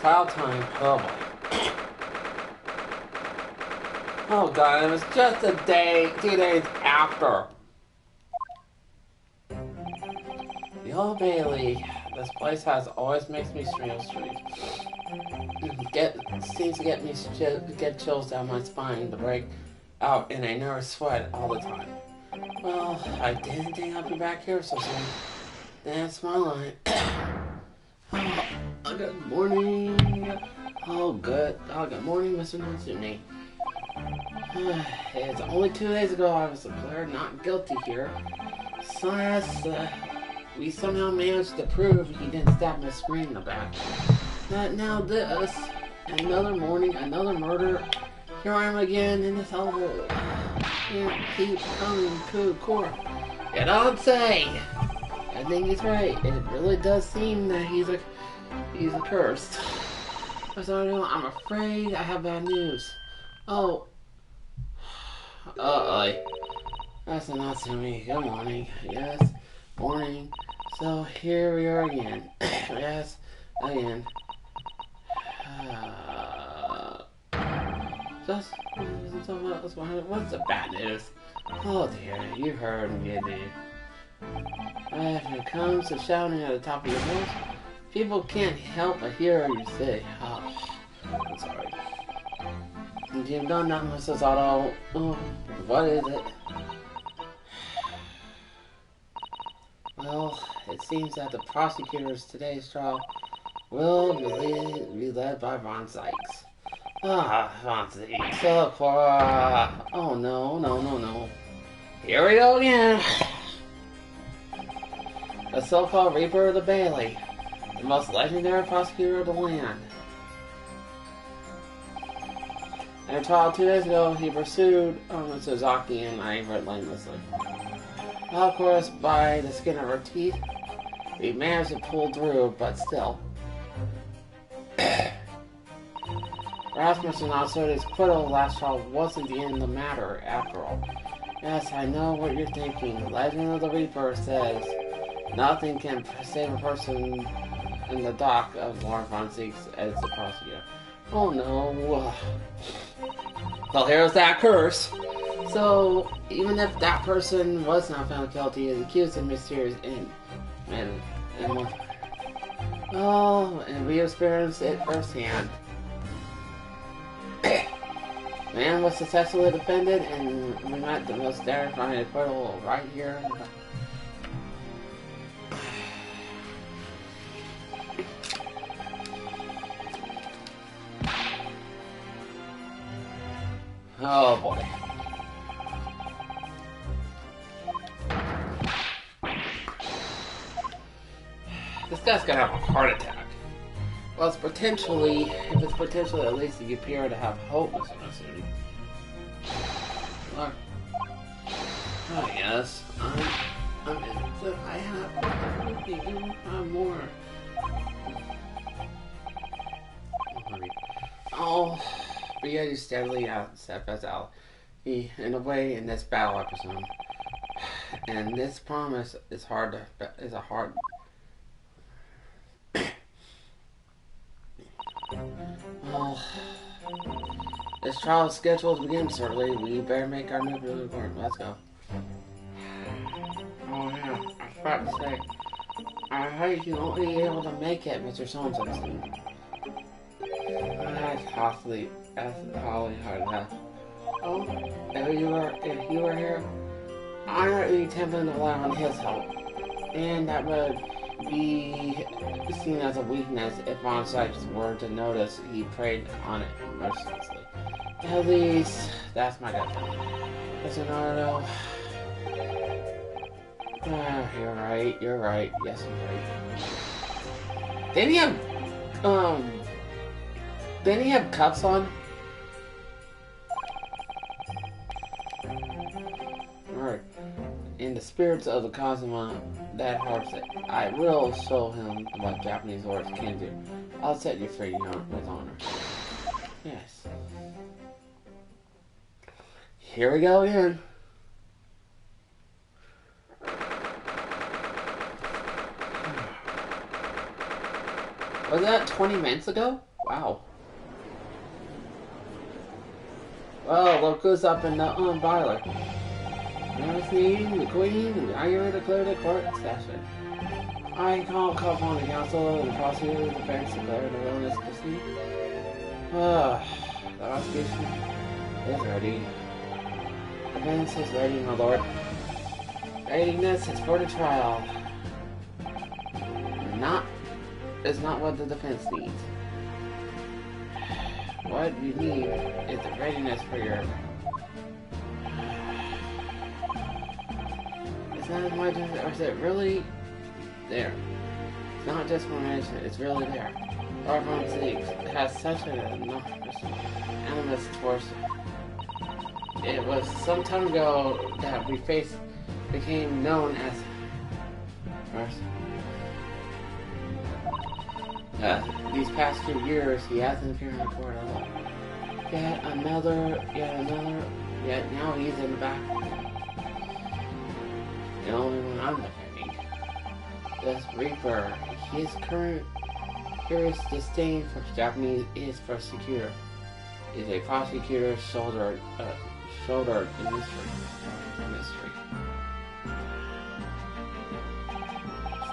trial time. Oh boy. Oh god, it was just a day, 2 days after. The Old Bailey. This place has always makes me feel strange. Seems to get me get chills down my spine to break out in a nervous sweat all the time. Well, I didn't think I'd be back here so soon. That's my line. Good morning. Oh, good. Oh, good morning, Mr. Natsune. It's only 2 days ago I was declared not guilty here. So yes, we somehow managed to prove he didn't stab Miss Green in the back. But now this, another morning, another murder. Here I am again in this hellhole. Can't keep coming to court. You don't say. I think he's right. It really does seem that he's accursed. So I'm afraid I have bad news. Oh. That's not to me. Good morning. Yes. Morning. So here we are again. Yes. Again. What's the bad news? Oh dear, you heard me, did you? If it comes to shouting at the top of your voice, people can't help but hear you say, oh, I'm sorry. You've done that, Mrs. Otto. Oh, what is it? Well, it seems that the prosecutors today's trial will be led by Von Sykes. Ah, Von Sykes. Oh, no. Here we go again. The so-called Reaper of the Bailey, the most legendary prosecutor of the land. In a trial 2 days ago, he pursued Suzaki and I relentlessly. Of course, by the skin of our teeth, we managed to pull through, but still. Perhaps Mr. Natsune's acquittal last trial wasn't the end of the matter, after all. Yes, I know what you're thinking. The Legend of the Reaper says nothing can save a person in the dock of Lord Von Sykes as the prosecutor. Oh no. Well, here's that curse. So, even if that person was not found guilty, is accused of mysterious and oh, and we experienced it firsthand. Man was successfully defended, and we met the most terrifying acquittal right here. Oh boy. This guy's gonna have a heart attack. Well, if it's potentially at least you appear to have hope, Mr. Natsune. Look. Oh yes, I have more. Oh, but yeah, you steadily step us out. In a way, in this battle episode, and this promise is a hard. Well, this trial is scheduled to begin shortly. We better make our move really important. Let's go. Oh yeah, I was about to say, I hope you won't be able to make it, Mr. So-and-so. That's Holly hard enough. Oh, if you were here, I would be tempted to rely on his help. And that would be seen as a weakness if Von Sykes were to notice he preyed on it mercilessly. At least, that's my gut feeling. Mr. Naruto. You're right. Yes, you're right. Didn't he have cuffs on? Alright. In the spirits of the Kazuma that harps it, I will show him what Japanese lords can do. I'll set you free with honor. Yes. Here we go again. Was that 20 minutes ago? Wow. Well, look who's up in the boiler. The Queen, and I are declared a court session. I call upon the council and the prosecutor of the defense declared the willingness to proceed. The prosecution is ready. Defense is ready, my lord. Readiness is for the trial. Is not what the defense needs. What you need is the readiness for your... It's not as much as... Or is it really there? It's not just for management, it's really there. Everyone has such an animus towards... It was some time ago that became known as... These past few years, he hasn't appeared in the court at all. Yet now he's in the back. The only one I'm defending. This Reaper, his current curious disdain for Japanese is prosecutor. Is a prosecutor's shoulder in mystery.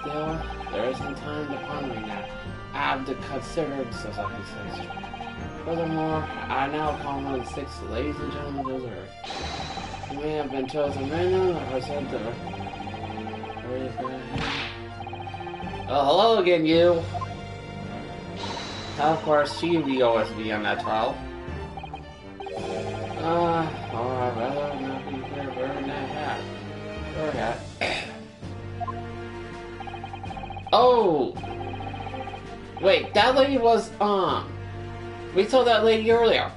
Still, there isn't time to ponder that. I have to consider society says. Furthermore, I now call on 6 ladies and gentlemen of the earth. You may have been chosen random or sent to... Well, hello again, you! Of course, she will always be on that trial. I'd rather not be here wearing that hat. Her hat. Oh! Wait, that lady was, we saw that lady earlier.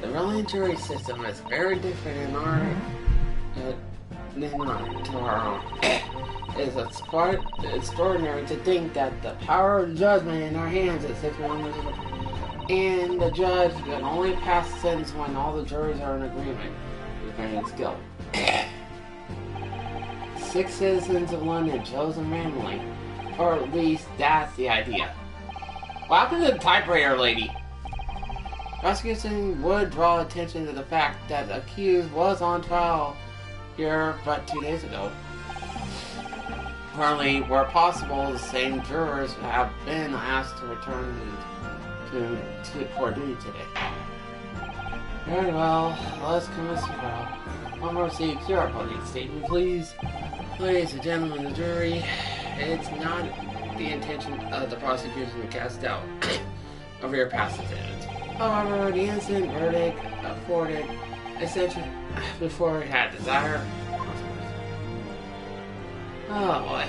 The Rolling jury system is very different in to our own. It's extraordinary to think that the power of judgment in our hands is 6 members of the... And the judge can only pass sentence when all the juries are in agreement with Brandon's guilt. 6 citizens of London chosen randomly. Or at least that's the idea. What happened to the typewriter lady? Prosecution would draw attention to the fact that the accused was on trial here but 2 days ago. Apparently, where possible, the same jurors have been asked to return for duty today. Very well, let's commence the trial. One more seat, your opponent's statement, please. Ladies and gentlemen of the jury, it's not the intention of the prosecution to cast doubt over your past evidence. However, the instant verdict afforded essentially before it had desire. Oh boy.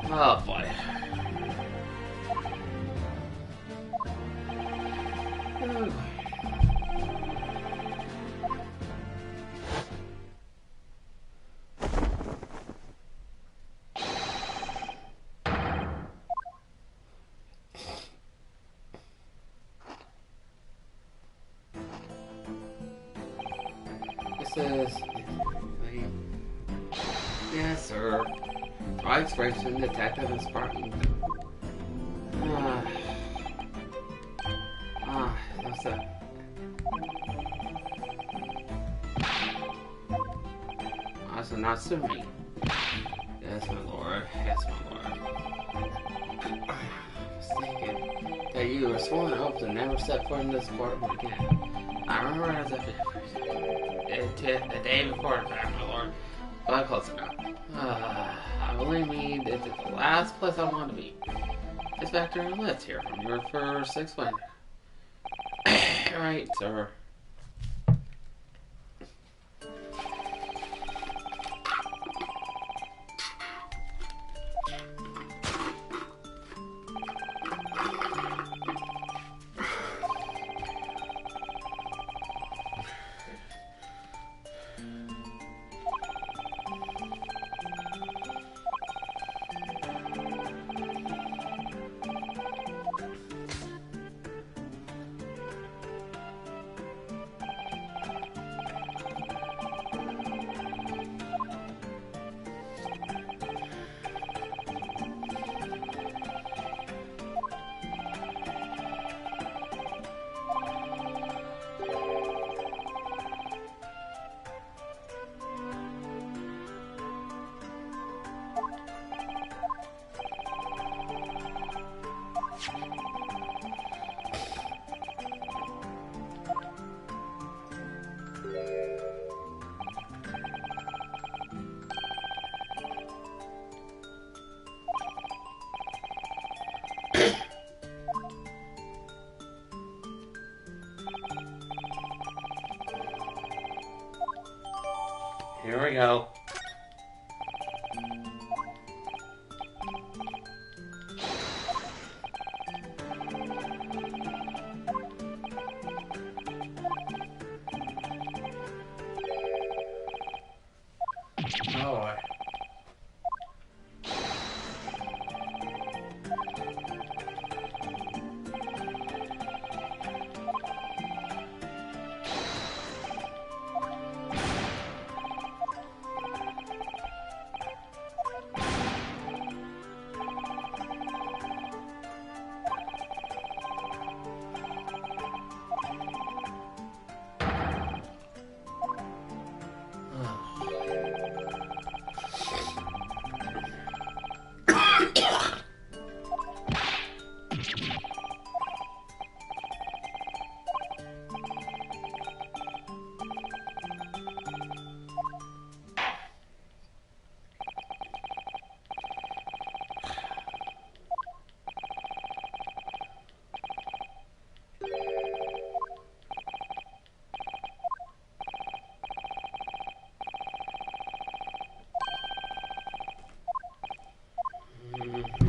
Oh boy. This is... Yes, sir. My expression, detective and Spartan. That's it. Also not sue me. Yes, my lord. Yes, my lord. I was thinking that you were sworn an oath to never step foot in this courtroom again. I remember as if the day before that, my lord. But close enough. I believe me, this is the last place I want to be. Inspector, let's hear from your first explainer. Right, sir. Here we go. Oh boy.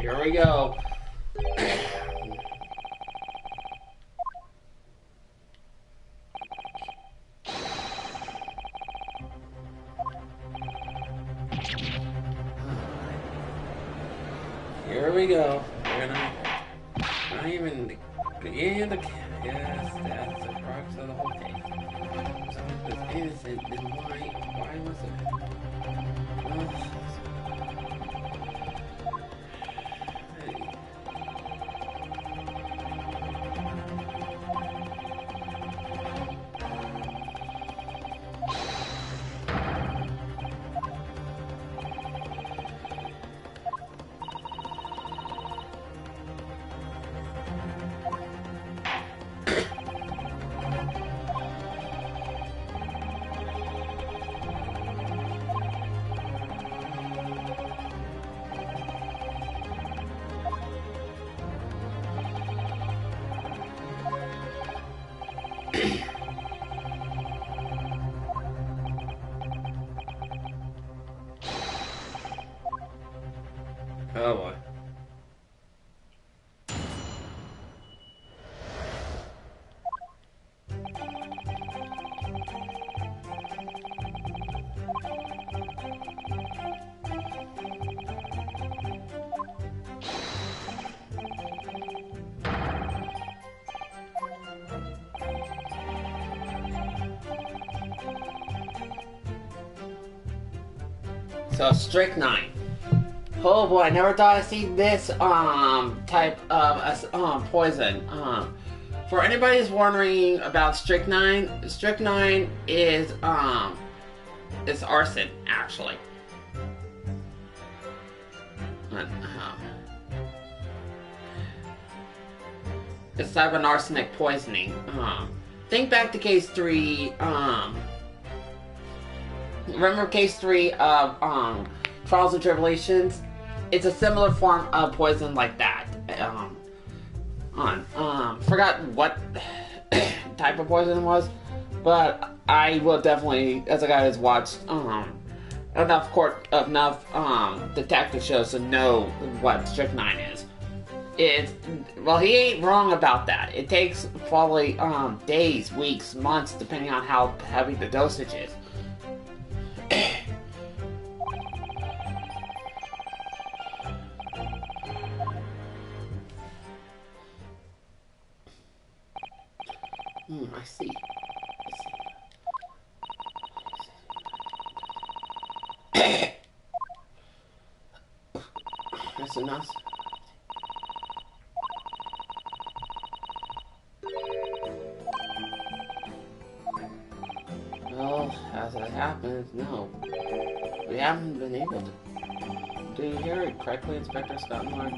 Here we go. Here we go. We're not even begin the. Yes, that's the crux of the whole thing. So if it's innocent, then why was it? Well, oh boy. So strychnine. Oh boy, I never thought I'd see this type of poison. For anybody who's wondering about strychnine, strychnine is arson actually. It's type of an arsenic poisoning. Think back to case 3. Remember case 3 of Trials and Tribulations? It's a similar form of poison like that. Forgot what type of poison it was, but I will definitely, as a guy who's watched enough detective shows to know what strychnine is. Well, he ain't wrong about that. It takes probably days, weeks, months, depending on how heavy the dosage is. I see. That's enough. Well, as it happens, no. We haven't been able to. Do you hear it correctly, Inspector Scott Moore?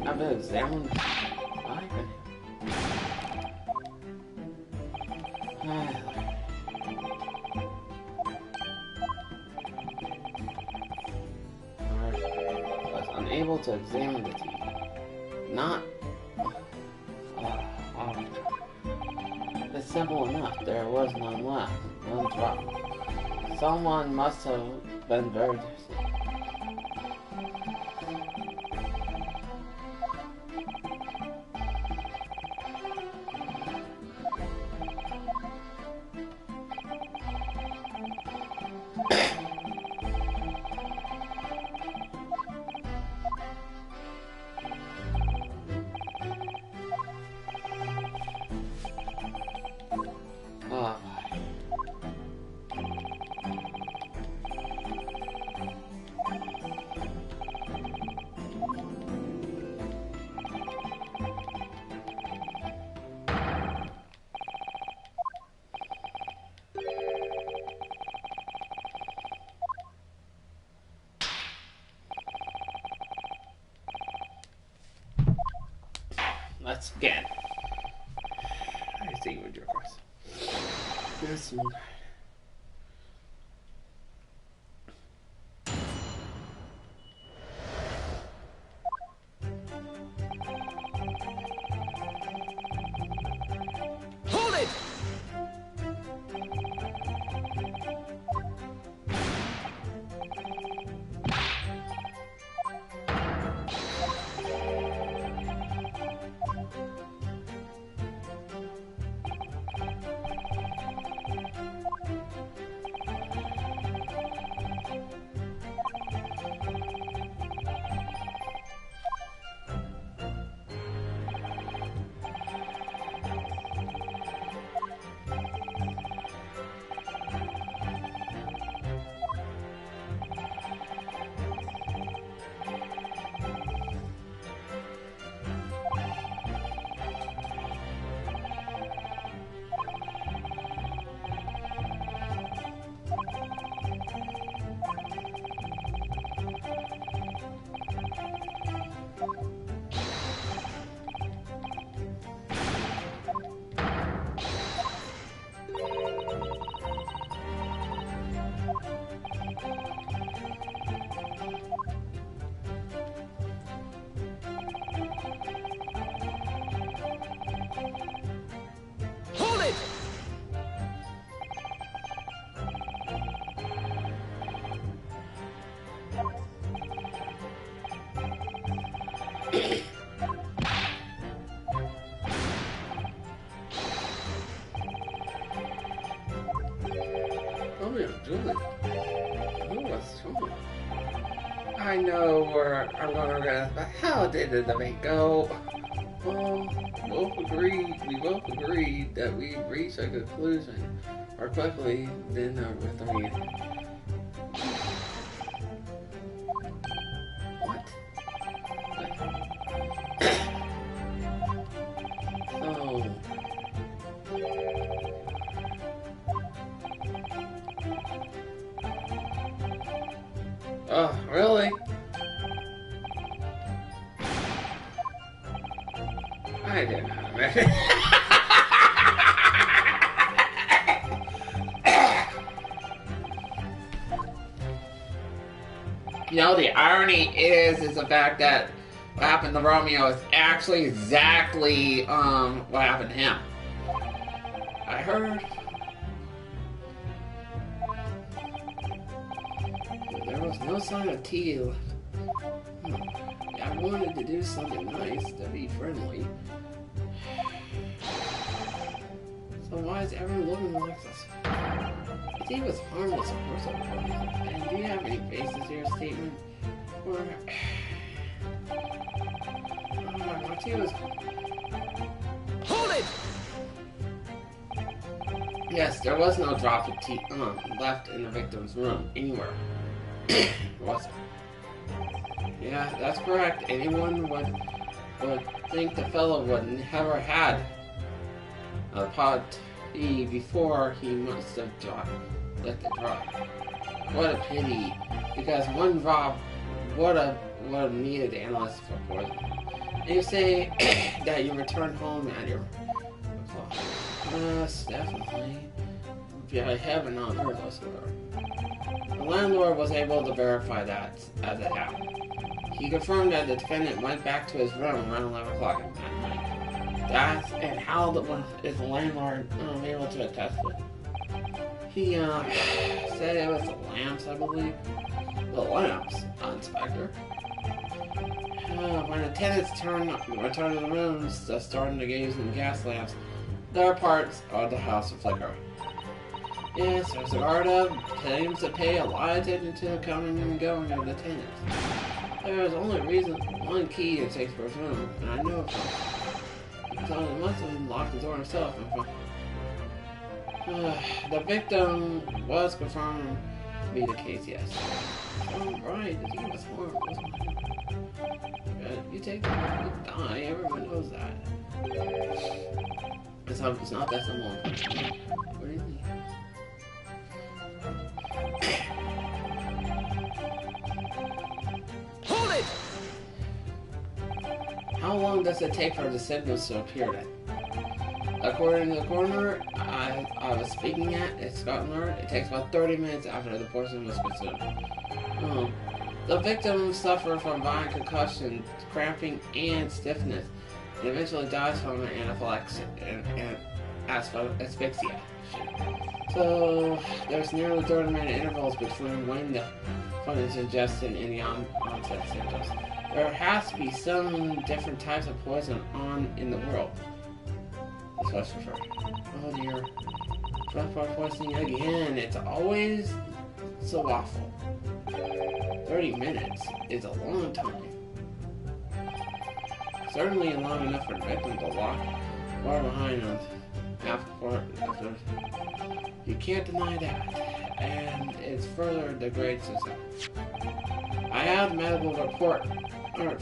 I've been examined. able to examine the teeth. Not... it's simple enough. There was none left. One drop. Someone must have been very thirsty. Let's get. I see what you're across. Yes. Hold it! Oh, yeah, Julie. Who was wrong? I know where I'm going to rest, but how did the debate go? Well, we both agreed that we reached a conclusion more quickly than with the meeting. What? So... Oh, really? I didn't know that. You know, the irony is the fact that what happened to Romeo is actually exactly what happened to him. I heard there was no sign of tea left. I wanted to do something nice to be friendly. So why is everyone looking like this? The tea was harmless, of course it was. And do you have any basis to your statement? Or... my tea was... Hold it! Yes, there was no drop of tea left in the victim's room anywhere. Was it? Yeah, that's correct. Anyone would think the fellow would never had a pot tea before he must have let it drop. What a pity, because one drop would have needed the analyst for poison. And you say that you returned home at your o'clock. Yes, definitely. Yeah, heaven on earth, I swear. The landlord was able to verify that as it happened. He confirmed that the defendant went back to his room around 11 o'clock at night. That's and how is the landlord able to attest it? He said it was the lamps, I believe. The lamps, Inspector. When the tenants returned to the rooms, starting to gaze in the gas lamps, their parts of the house would flicker. Yes, there's a guard up, claims to pay a lot of attention to the coming and going of the tenants. There's only one key to take for his room, and I know it from. So he must have locked the door himself. The victim was confirmed to be the case, yes. Oh, right, the thing was horrible. You take the risk, you die, everyone knows that. It's not that simple. What do you think? Hold it! How long does it take for the symptoms to appear then? According to the coroner I was speaking at Scotland, it takes about 30 minutes after the poison was consumed. The victim suffered from violent concussion, cramping, and stiffness, and eventually dies from an anaphylactic and asphyxia. So there's nearly 30-minute intervals between when the fungus ingestion and the onset symptoms. There has to be some different types of poison in the world. This was referred. Oh dear. Drug poisoning again. It's always so awful. 30 minutes is a long time. Certainly long enough for the victim to lock far behind us after. You can't deny that. And it's further degrades system. I have a medical report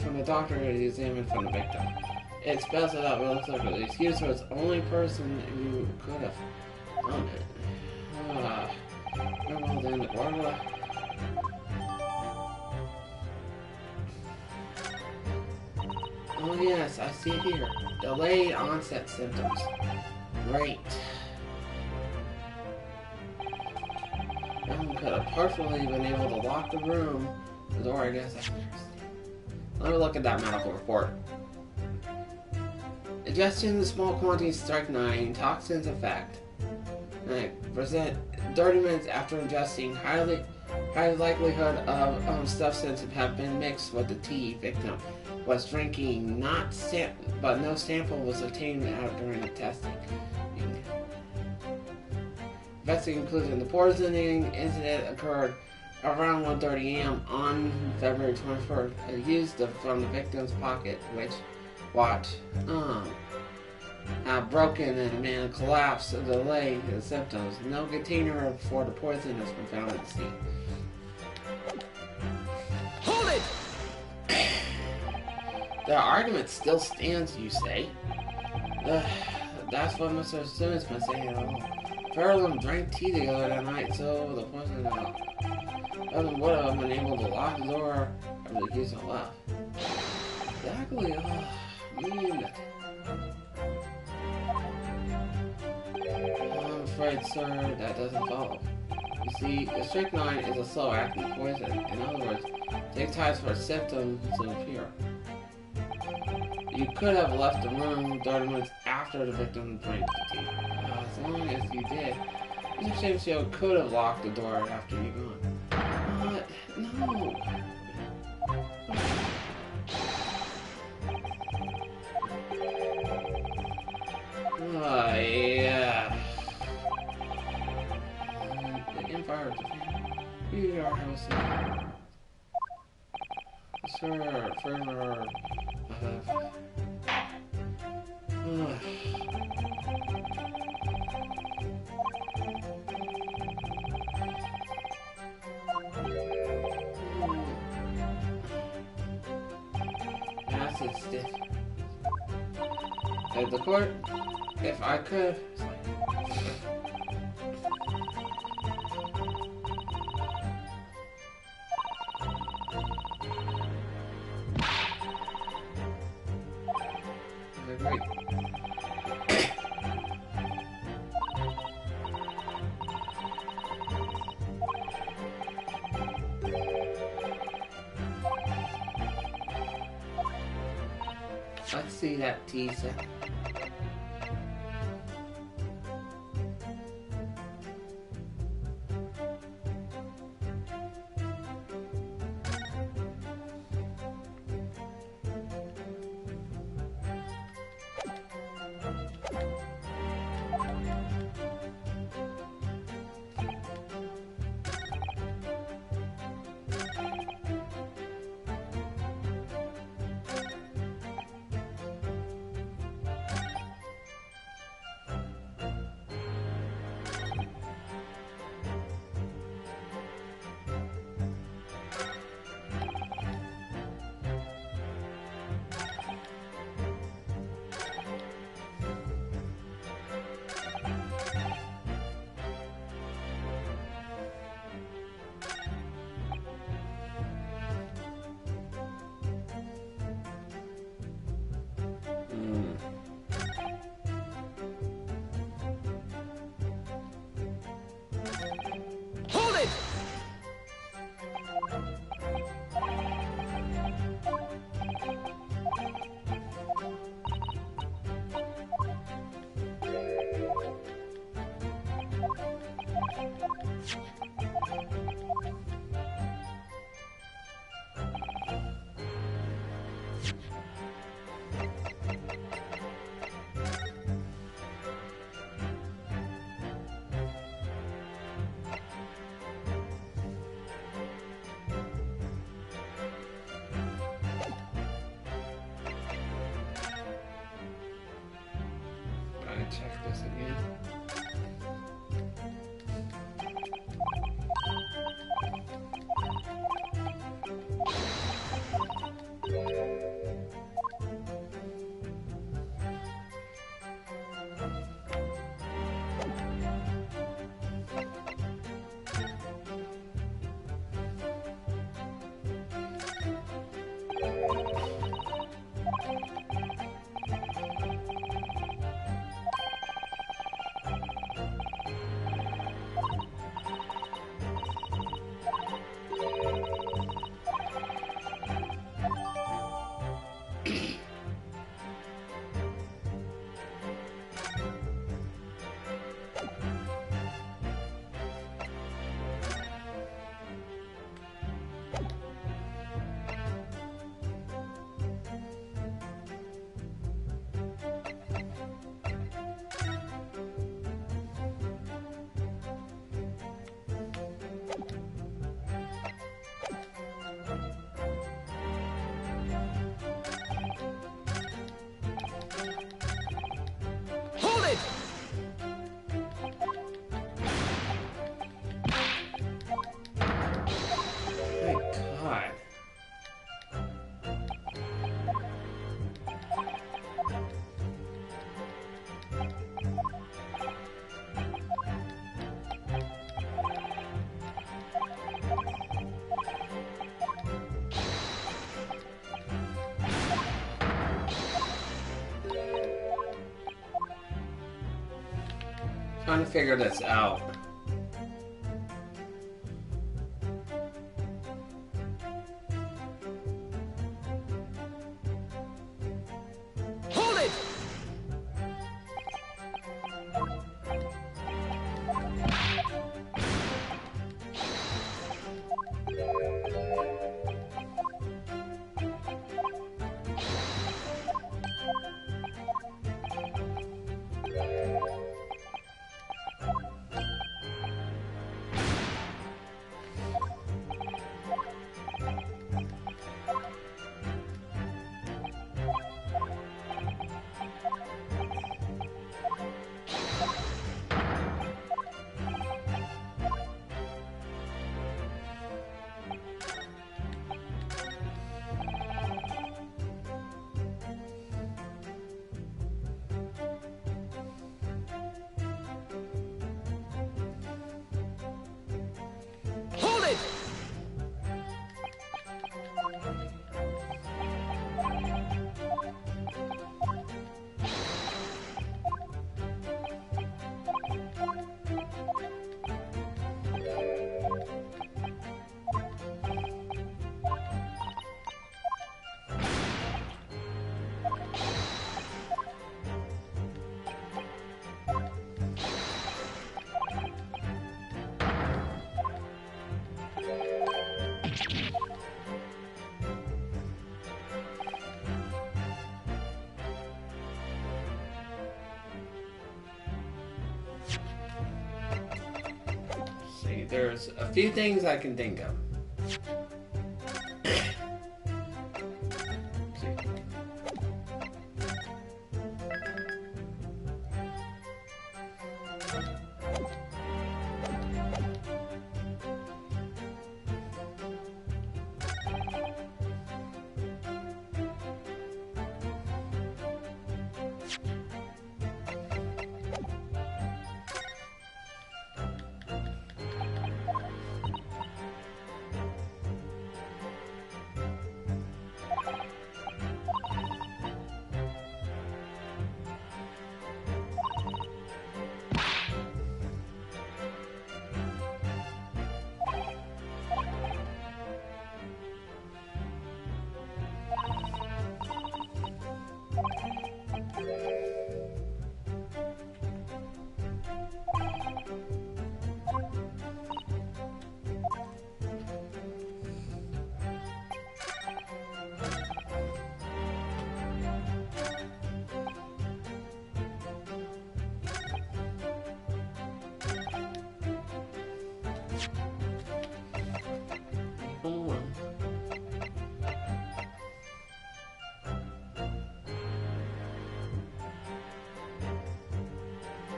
from the doctor who examined from the victim. It spells it out really clearly. The accuser was the only person who could have done it. Well then, Barbara. Oh yes, I see it here. Delayed onset symptoms. Great. Everyone could have partially been able to lock the room. The door, I guess. Let me look at that medical report. Ingestion in small quantities of strychnine, toxins effect. Present 30 minutes after ingesting, high likelihood of substance have been mixed with the tea victim was drinking, but no sample was obtained out during the testing. Investigation concluded the poisoning incident occurred around 1:30 a.m. on February 21st. Used from the victim's pocket, which watch broken and the man collapsed to delay the symptoms. No container for the poison has been found at the scene. Hold it! The argument still stands, you say? That's what Mr. Simmons been saying all. Farrell drank tea together that night, so the poison would have been able to lock the door after the accused left. Exactly, I'm afraid, sir, that doesn't follow. You see, the strychnine is a slow-acting poison. In other words, it takes time for symptoms to appear. You could have left the room 30 minutes after the victim drank the tea. As long as you did, Mr. Shamsio could have locked the door after you gone. No. Yeah. The Empire of Japan. We are hosting. Sir, further. Acid stiff. At the court, if I could. Great. Let's see that teaser. Hold it! Gotta check this again. Hold it! My God. Trying to figure this out. Hold it! me. There's a few things I can think of.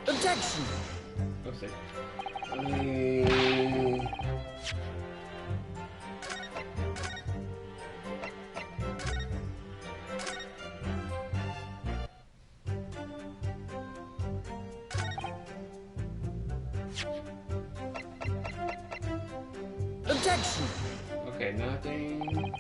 Objection! Let's see. Objection! Okay, nothing.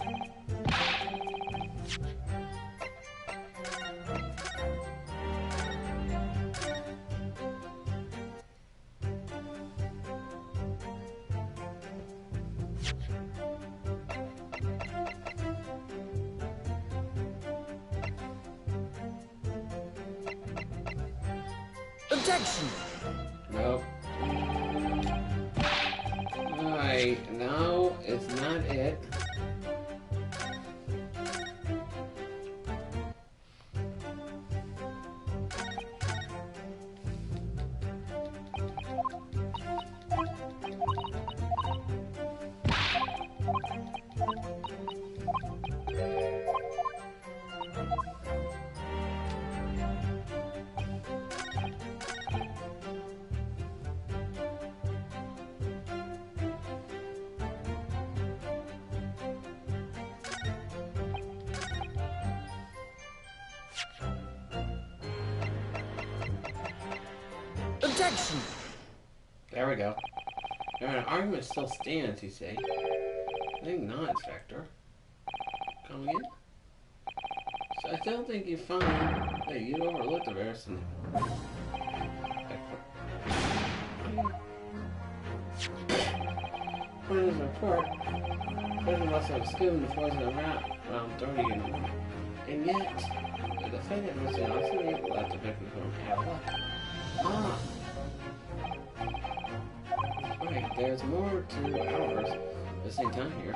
Objection! Nope. Alright, no, it's not it. Objection! There we go. An argument still stands, you say. I think not, Inspector. Come again? So I still think you find that you overlooked the rest and according to his report, President must have skimmed the poison around 30 in the morning. And yet, the defendant was honestly able to let the victim have luck. Ah! Right, there's more 2 hours at the same time here.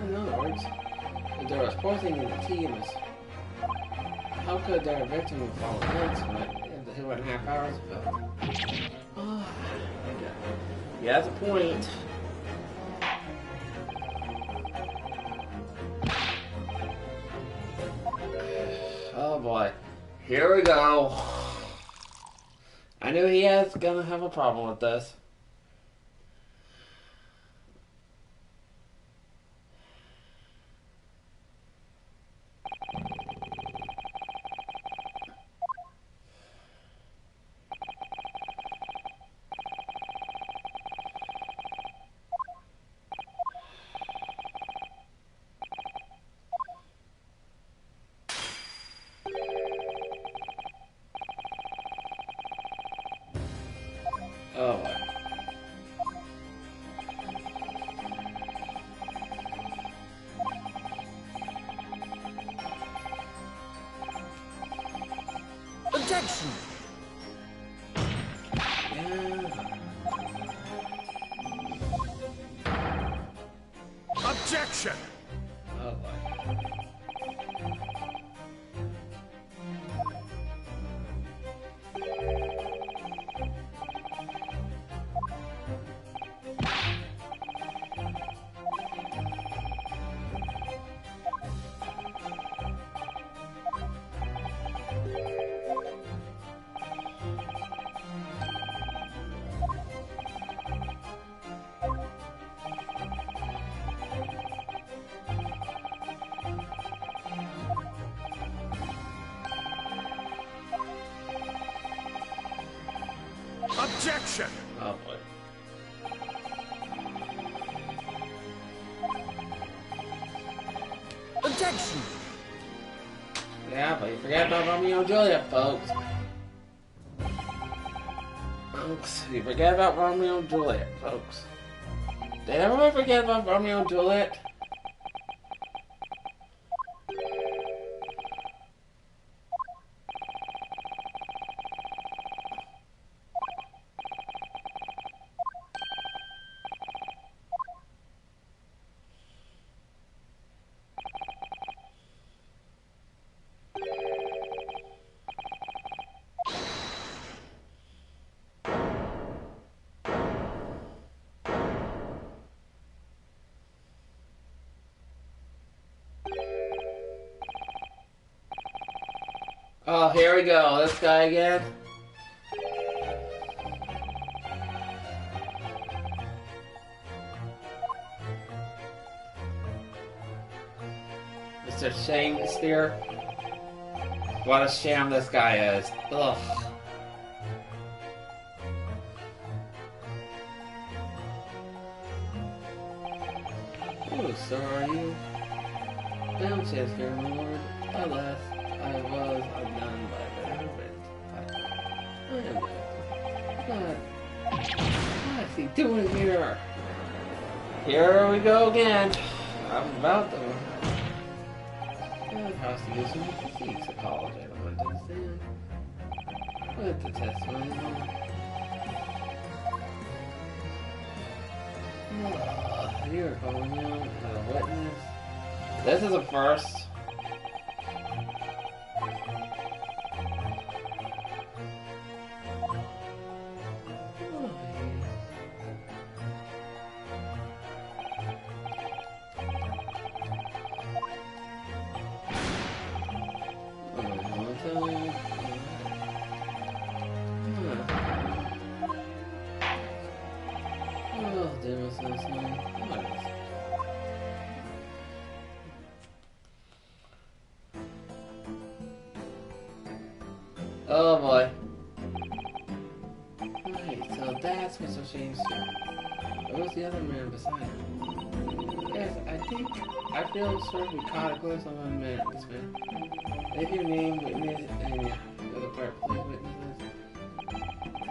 In other words, if there was poisoning in the tea and how could their victim have fallen dead in 2.5 hours ago? Oh, yeah, that's a point. Oh boy, here we go. I knew he was gonna have a problem with this. Oh boy. Objection! Yeah. Objection! Oh boy. Objection! Oh boy. Objection! Yeah, but you forgot about Romeo and Juliet, folks. You forget about Romeo and Juliet, folks. Did everyone forget about Romeo and Juliet? Oh, here we go. This guy again. Mr. Shakespeare. What a sham this guy is. Ugh. Oh, so are you? Don't Shakespeare, my lord. Alas, I was undone by the serpent. I am dead. What is he doing here? Here we go again. I'm about to. House to use some physics of college. I don't understand. Put the test on. You're calling out a witness. This is a first. Oh boy. Right, so that's Mr. Shakespeare. What was the other man beside him? Yes, I feel sort of caught a glimpse of this man. If your name witness and the other part play witnesses.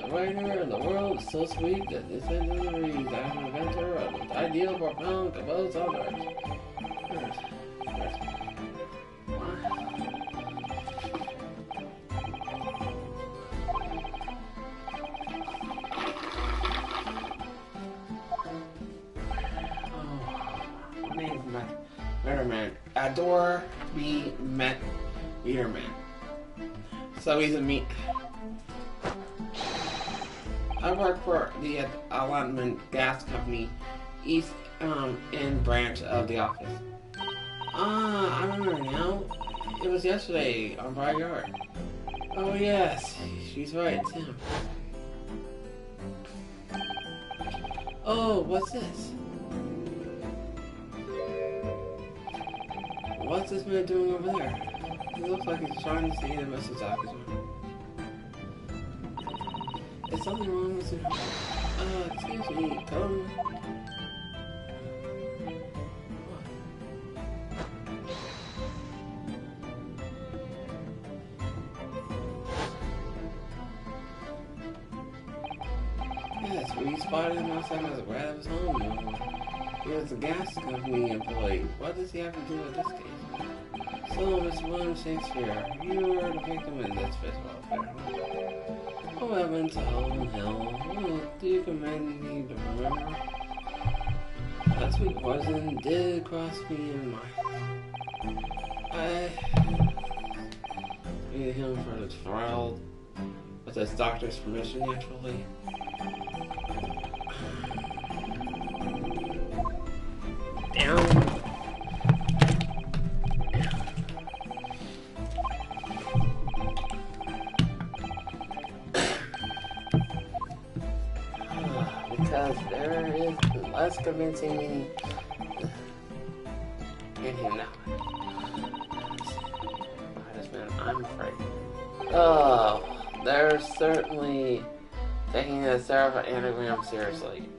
The writer in the world is so sweet that this sentence reads, I am an inventor of the ideal profound composed on earth. Meterman. Adore be met Meterman. So he's a meat. I work for the allotment gas company, east end branch of the office. I remember now. It was yesterday on Bright Yard. Oh yes, she's right, it's him. Oh, what's this? What's this man doing over there? He looks like he's trying to see the Mrs. Officer. Is something wrong with him? Excuse me, come. Yes, we spotted him outside as a rat of his home. He was a gas company employee. What does he have to do with this case? So, Miss William Shakespeare, you were the victim in this fistful affair. Oh heavens, oh hell, do you commend me to remember? That sweet poison did cross me in mind. I needed him for the trial, with his doctor's permission, naturally. Down. Because there is less convincing me in him now. I'm afraid. Oh, there's certainly taking the Seraph anagram seriously.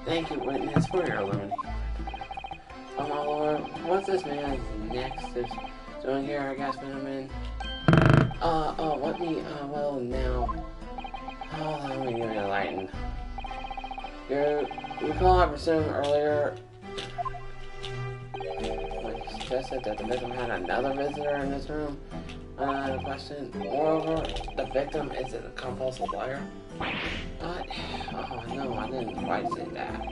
Thank you, witness, for your illumination. Oh my lord, what's this man's next is doing here, I guess, man? What me, well, now. Oh, let me give you enlightened. You recall I presumed earlier, when you suggested that the victim had another visitor in this room? Question. Moreover, the victim is a compulsive liar? What? Oh, no, I didn't quite say that.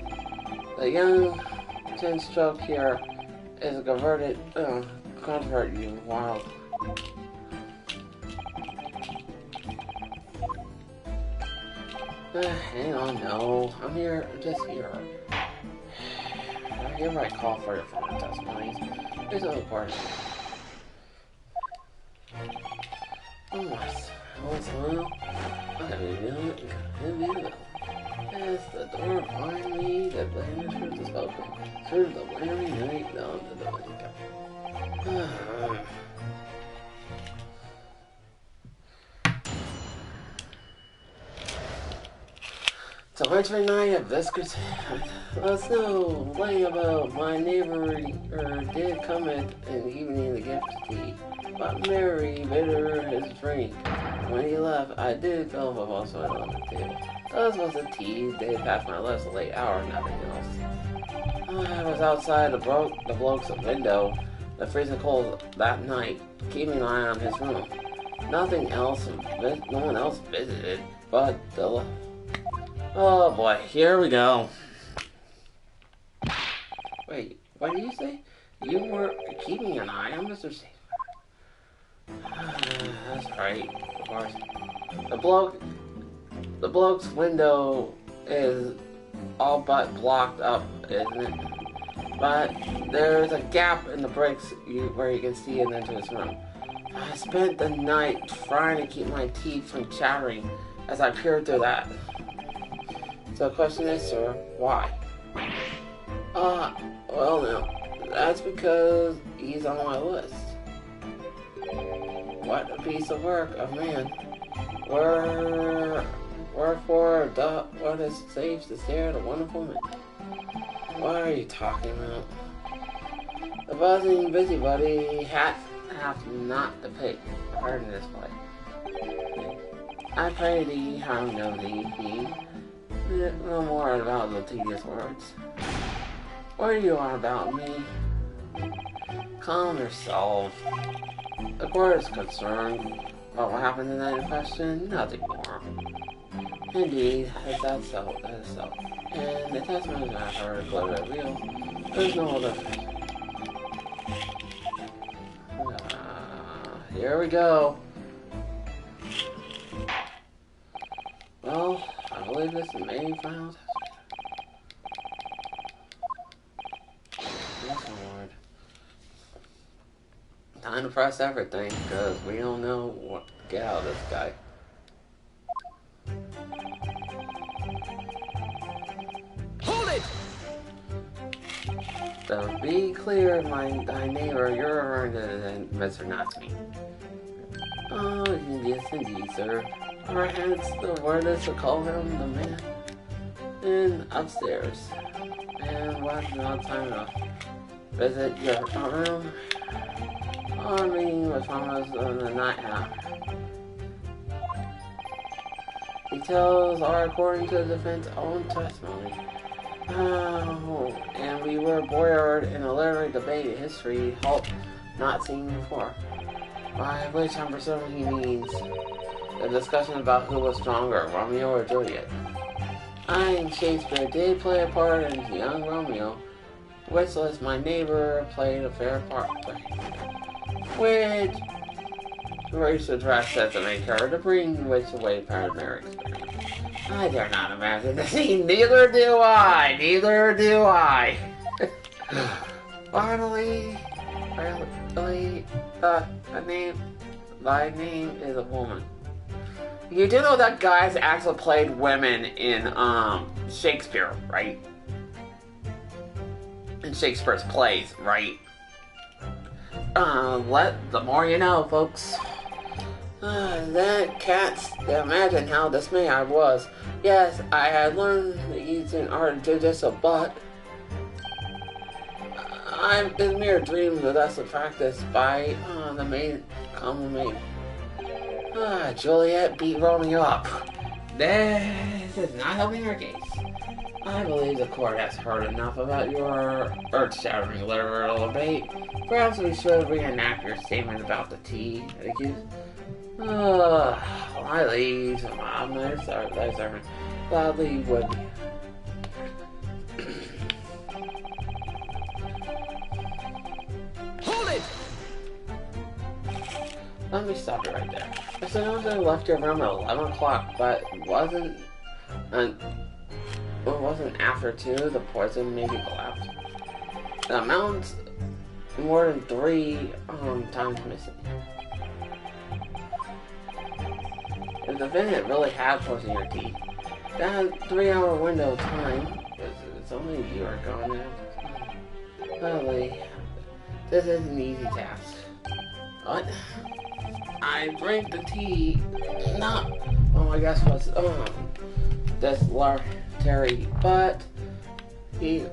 The young chin stroke here is a converted, convert, you wild. Hang on, no. I'm here, just here. I hereby call for your former testimonies. There's no part. Oh, what's wrong? I have you. As the door behind me, the blameless truth is open. Through the weary night, down to the window. It's a wintry night of viscous snow lay about. My neighbor did come at an evening to gift tea, but Mary bitter his drink. When he left, I did feel a ball soil on the table. Thus was the tea, day past my lips, a late hour, nothing else. I was outside the bloke's window, the freezing cold that night, keeping an eye on his room. Nothing else, no one else visited, but the... Oh boy, here we go. Wait, what did you say? You were keeping an eye on Mr. Steve. That's right, of course. The bloke's window is all but blocked up, isn't it? But there's a gap in the bricks where you can see it into his room. I spent the night trying to keep my teeth from chattering as I peered through that. So the question is, sir, why? Well now, that's because he's on my list. What a piece of work, a man. Wherefore, what is safe to stare at a wonderful man? What are you talking about? The buzzing busybody hath not to pick part in this play. I pray thee, how know thee, no more about the tedious words. What are you on about me? Calm yourself. The court is concerned about what happened in that question, nothing more. Indeed, is that so? That is so. And the testimony I've heard is clearly real. There's no other. Here we go. Well, I believe this is the main final test. Yes, my lord. Time to press everything, because we don't know what to get out of this guy. Hold it! So be clear, thy neighbor, you're referring to Mr. Natsumi. Oh, yes indeed, sir. Perhaps the word is to call him the man. And upstairs. And what's not time enough? Visit your room. Our meeting was almost in the night hour. Details are according to the defense's own testimony. And we were embroiled in a literary debate in history, halt not seen before. By which I'm presuming he means the discussion about who was stronger, Romeo or Juliet. Shakespeare did play a part in young Romeo, which my neighbor played a fair part, which race address as the main character to bring which away primary experience. I dare not imagine the scene, neither do I, Finally, thy name is a woman. You do know that guys actually played women in Shakespeare, right? In Shakespeare's plays, right? The more you know, folks. Then cats, imagine how dismayed I was. Yes, I had learned the Eastern art jujitsu, but I'm in mere dreams of that's a practice by the maid come with me. Juliet beat Romeo up. This is not helping her case. I believe the court has heard enough about your earth-shattering literal debate. Perhaps we should reenact your statement about the tea. My liege, my servant, gladly would. Hold it! Let me stop you right there. I suppose I left your room at 11 o'clock, but it wasn't after 2, the poison maybe collapsed. The amount's more than 3 times missing. If the defendant really had poison in your teeth, that 3-hour window of time, it's only you are going in. Probably, this is an easy task. But I drank the tea, not, I guess was, this Terry, but he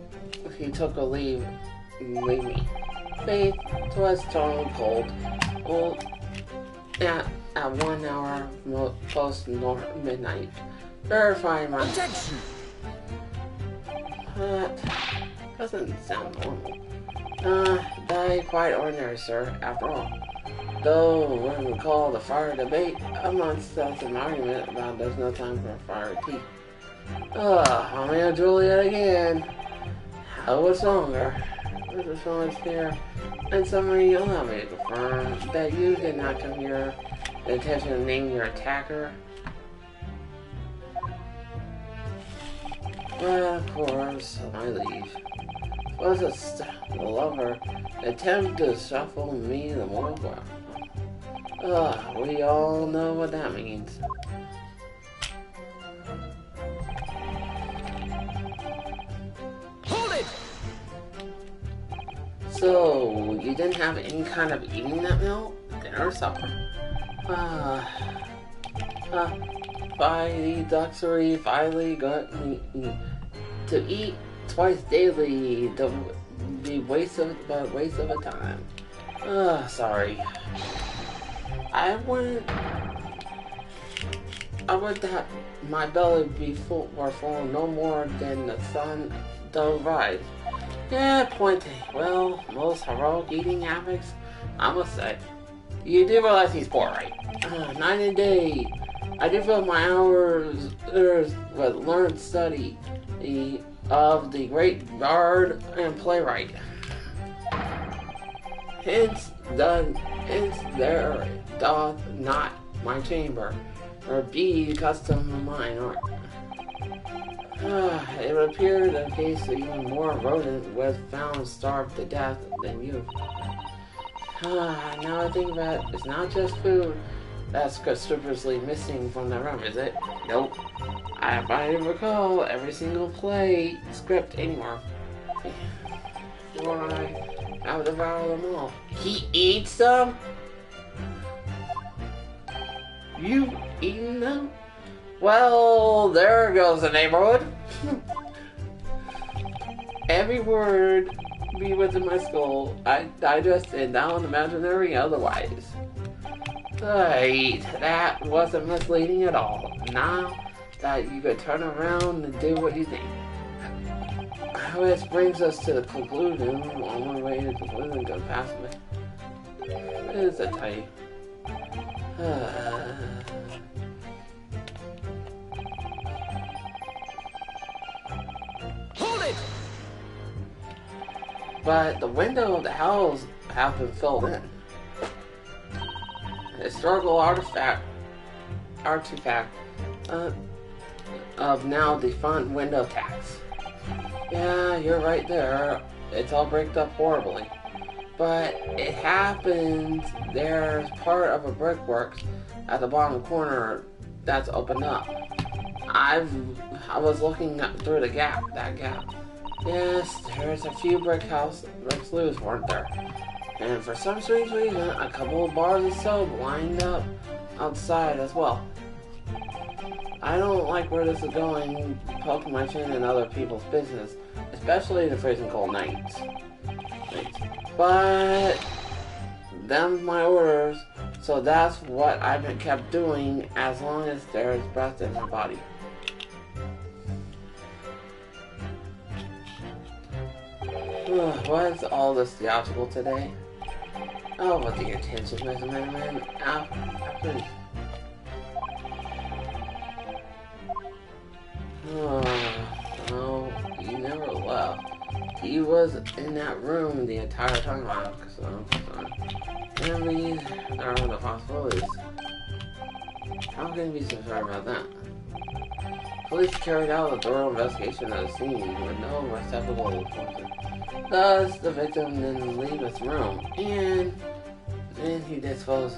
took a leave me. Faith was totally cold. Well, at 1 hour post midnight. Verify my Objection! That doesn't sound normal. Quite ordinary, sir, after all. Though when we call the fire debate, amongst us an argument about there's no time for a fire tea. Romeo and Juliet again. How much longer? This is so much here. In summary, allow me to confirm that you did not come here with the intention of naming your attacker. But of course, my liege. Was a lover attempt to shuffle me the moral ground. We all know what that means. Hold it! So, you didn't have any kind of eating that meal? Dinner or supper? By the luxury finally got me to eat twice daily, the waste of a time. Sorry. I would that my belly be full no more than the sun does rise. Yeah, point. Well, most heroic eating habits, I must say. You do realize he's poor, right? Night and day, I do fill my hours with learned study of the great bard and playwright. Hence there doth not my chamber, or be custom of mine art. It would appear the case that even more rodent was found starved to death than you. Now I think that it's not just food that's conspicuously missing from the room, is it? Nope. If I recall every single play script anywhere. Why, I've devoured them all. He eats them? You've eaten them? Well, there goes the neighborhood. Every word be within my skull. I digest and now imaginary otherwise. Right, that wasn't misleading at all. Now that you could turn around and do what you think. Which brings us to the conclusion. On my way to the conclusion goes past me. It's a type. Hold it! But the window of the house have been filled in. Historical artifact of now defunct window tax. Yeah, you're right there. It's all bricked up horribly. But it happens there's part of a brickwork at the bottom corner that's opened up. I was looking through that gap. Yes, there's a few bricks loose, weren't there? And for some strange reason, a couple of bars of soap lined up outside as well. I don't like where this is going, poking my chin in other people's business, especially the freezing cold nights. But them's my orders, so that's what I've been kept doing as long as there's breath in my body. Why is all this theatrical today? Oh, but the attention measurement. No, he never left. He was in that room the entire time. And these are the possibilities. How can you be so sure about that? Police carried out a thorough investigation of the scene with no receptacle information. Thus, the victim didn't leave his room, and then he disposed.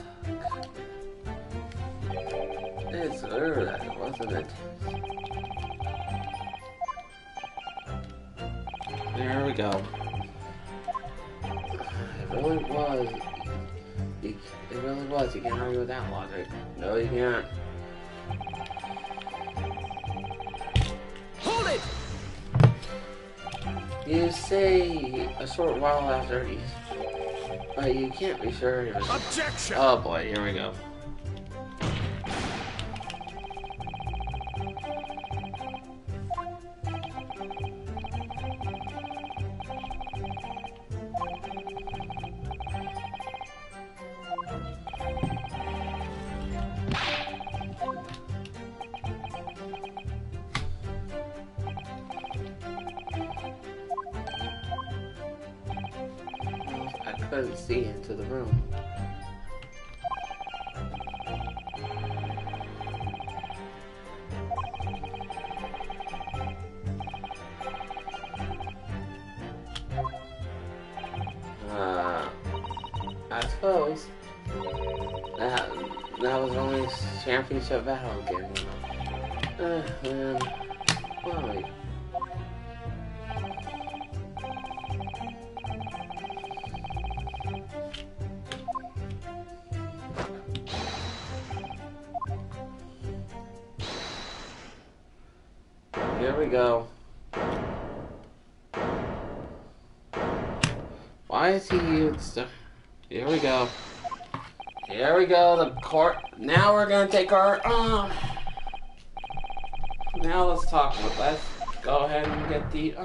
It's clear that it wasn't it. There we go. It really was. It really was. You can't argue with that logic. No, you can't. Hold it! You say a short while after he's, but you can't be sure. Objection! Oh boy, here we go. I couldn't see into the room. I suppose that was only championship battle again, you know. Man. Why? Here we go. Why is he used? Here we go. Here we go. The court. Now we're gonna take our. Now let's talk. Let's go ahead and get the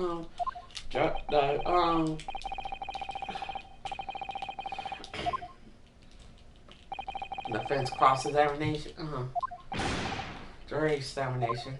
defense cross examination. Jury examination.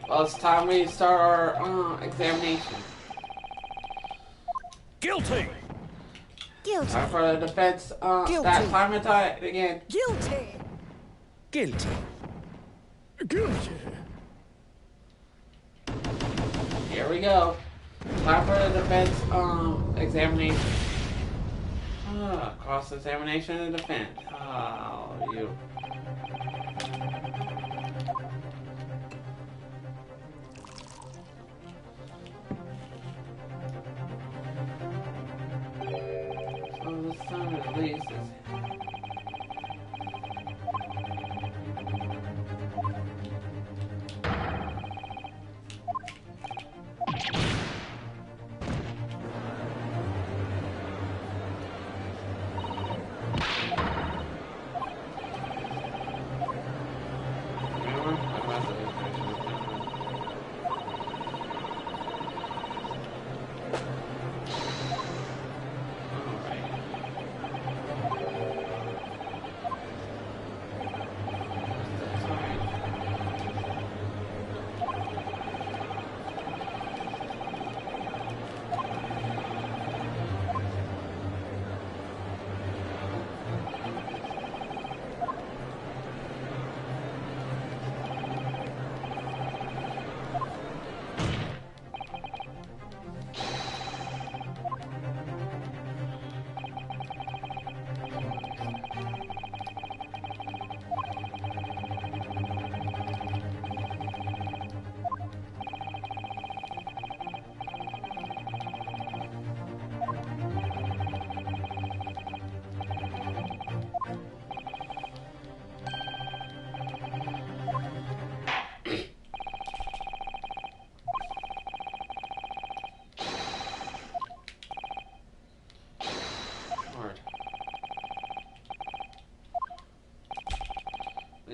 Well, it's time we start our examination. Guilty! Guilty. Time for the defense. Guilty. That time and time again. Guilty. Guilty. Guilty. Here we go. Time for the defense examination. Cross examination and defense. Oh, you. So this time at least is.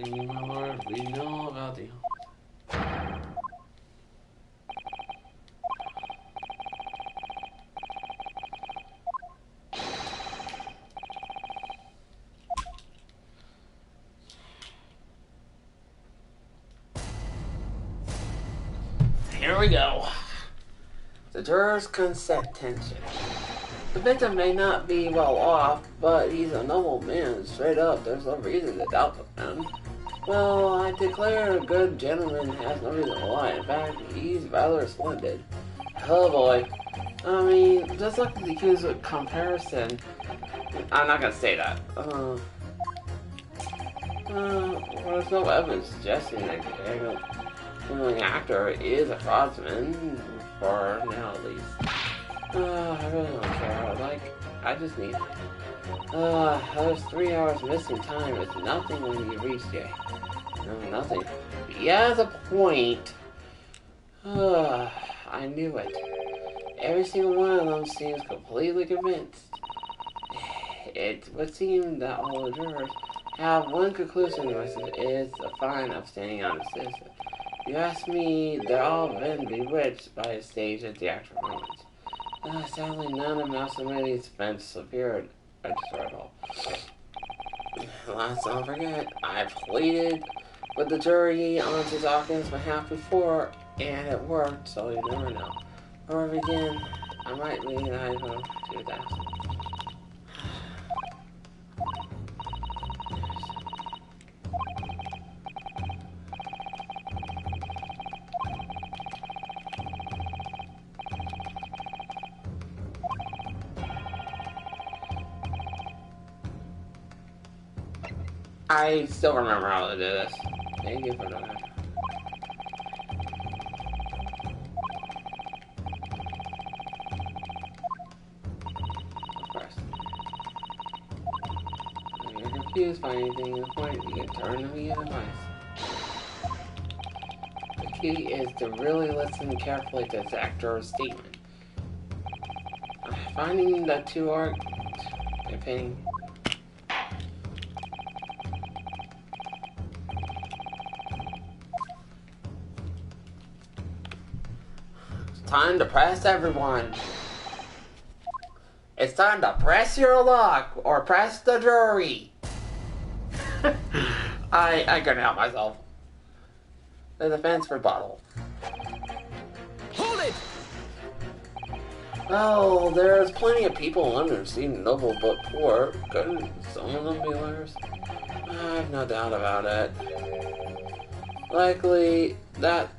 Thank you, my lord. We know about the... Here we go. The jurors consent tension. The victim may not be well off, but he's a noble man. Straight up, there's no reason to doubt the man. Well, I declare a good gentleman has no reason to lie. In fact, he's rather splendid. Oh boy. I mean, just look at the accused with comparison. I'm not gonna say that. There's no evidence suggesting that the actor is a fraudsman, for now at least. I really don't care. I just need... there's 3 hours missing time. It's nothing when you reach it. No, nothing. He has a point. I knew it. Every single one of them seems completely convinced. It would seem that all the jurors have one conclusion, which is the fine of standing on the system. You ask me, they're all been bewitched by a stage at the actual moments. Sadly, none of Massamedi's defense severed at all. Let's not forget, I pleaded with the jury on Suzaki's behalf before, and it worked, so you never know. Or again, I might be able to do that. I still remember how to do this. Thank you for that. Of course. If you're confused by anything in the point, you can turn to me in advice. The key is to really listen carefully to this actor's statement. Finding the two are opinion. Time to press everyone. It's time to press your luck or press the jury. I couldn't help myself. The defense rebuttal. Hold it! Well, there's plenty of people in London who seem noble but poor. Couldn't some of them be liars? I have no doubt about it. Likely that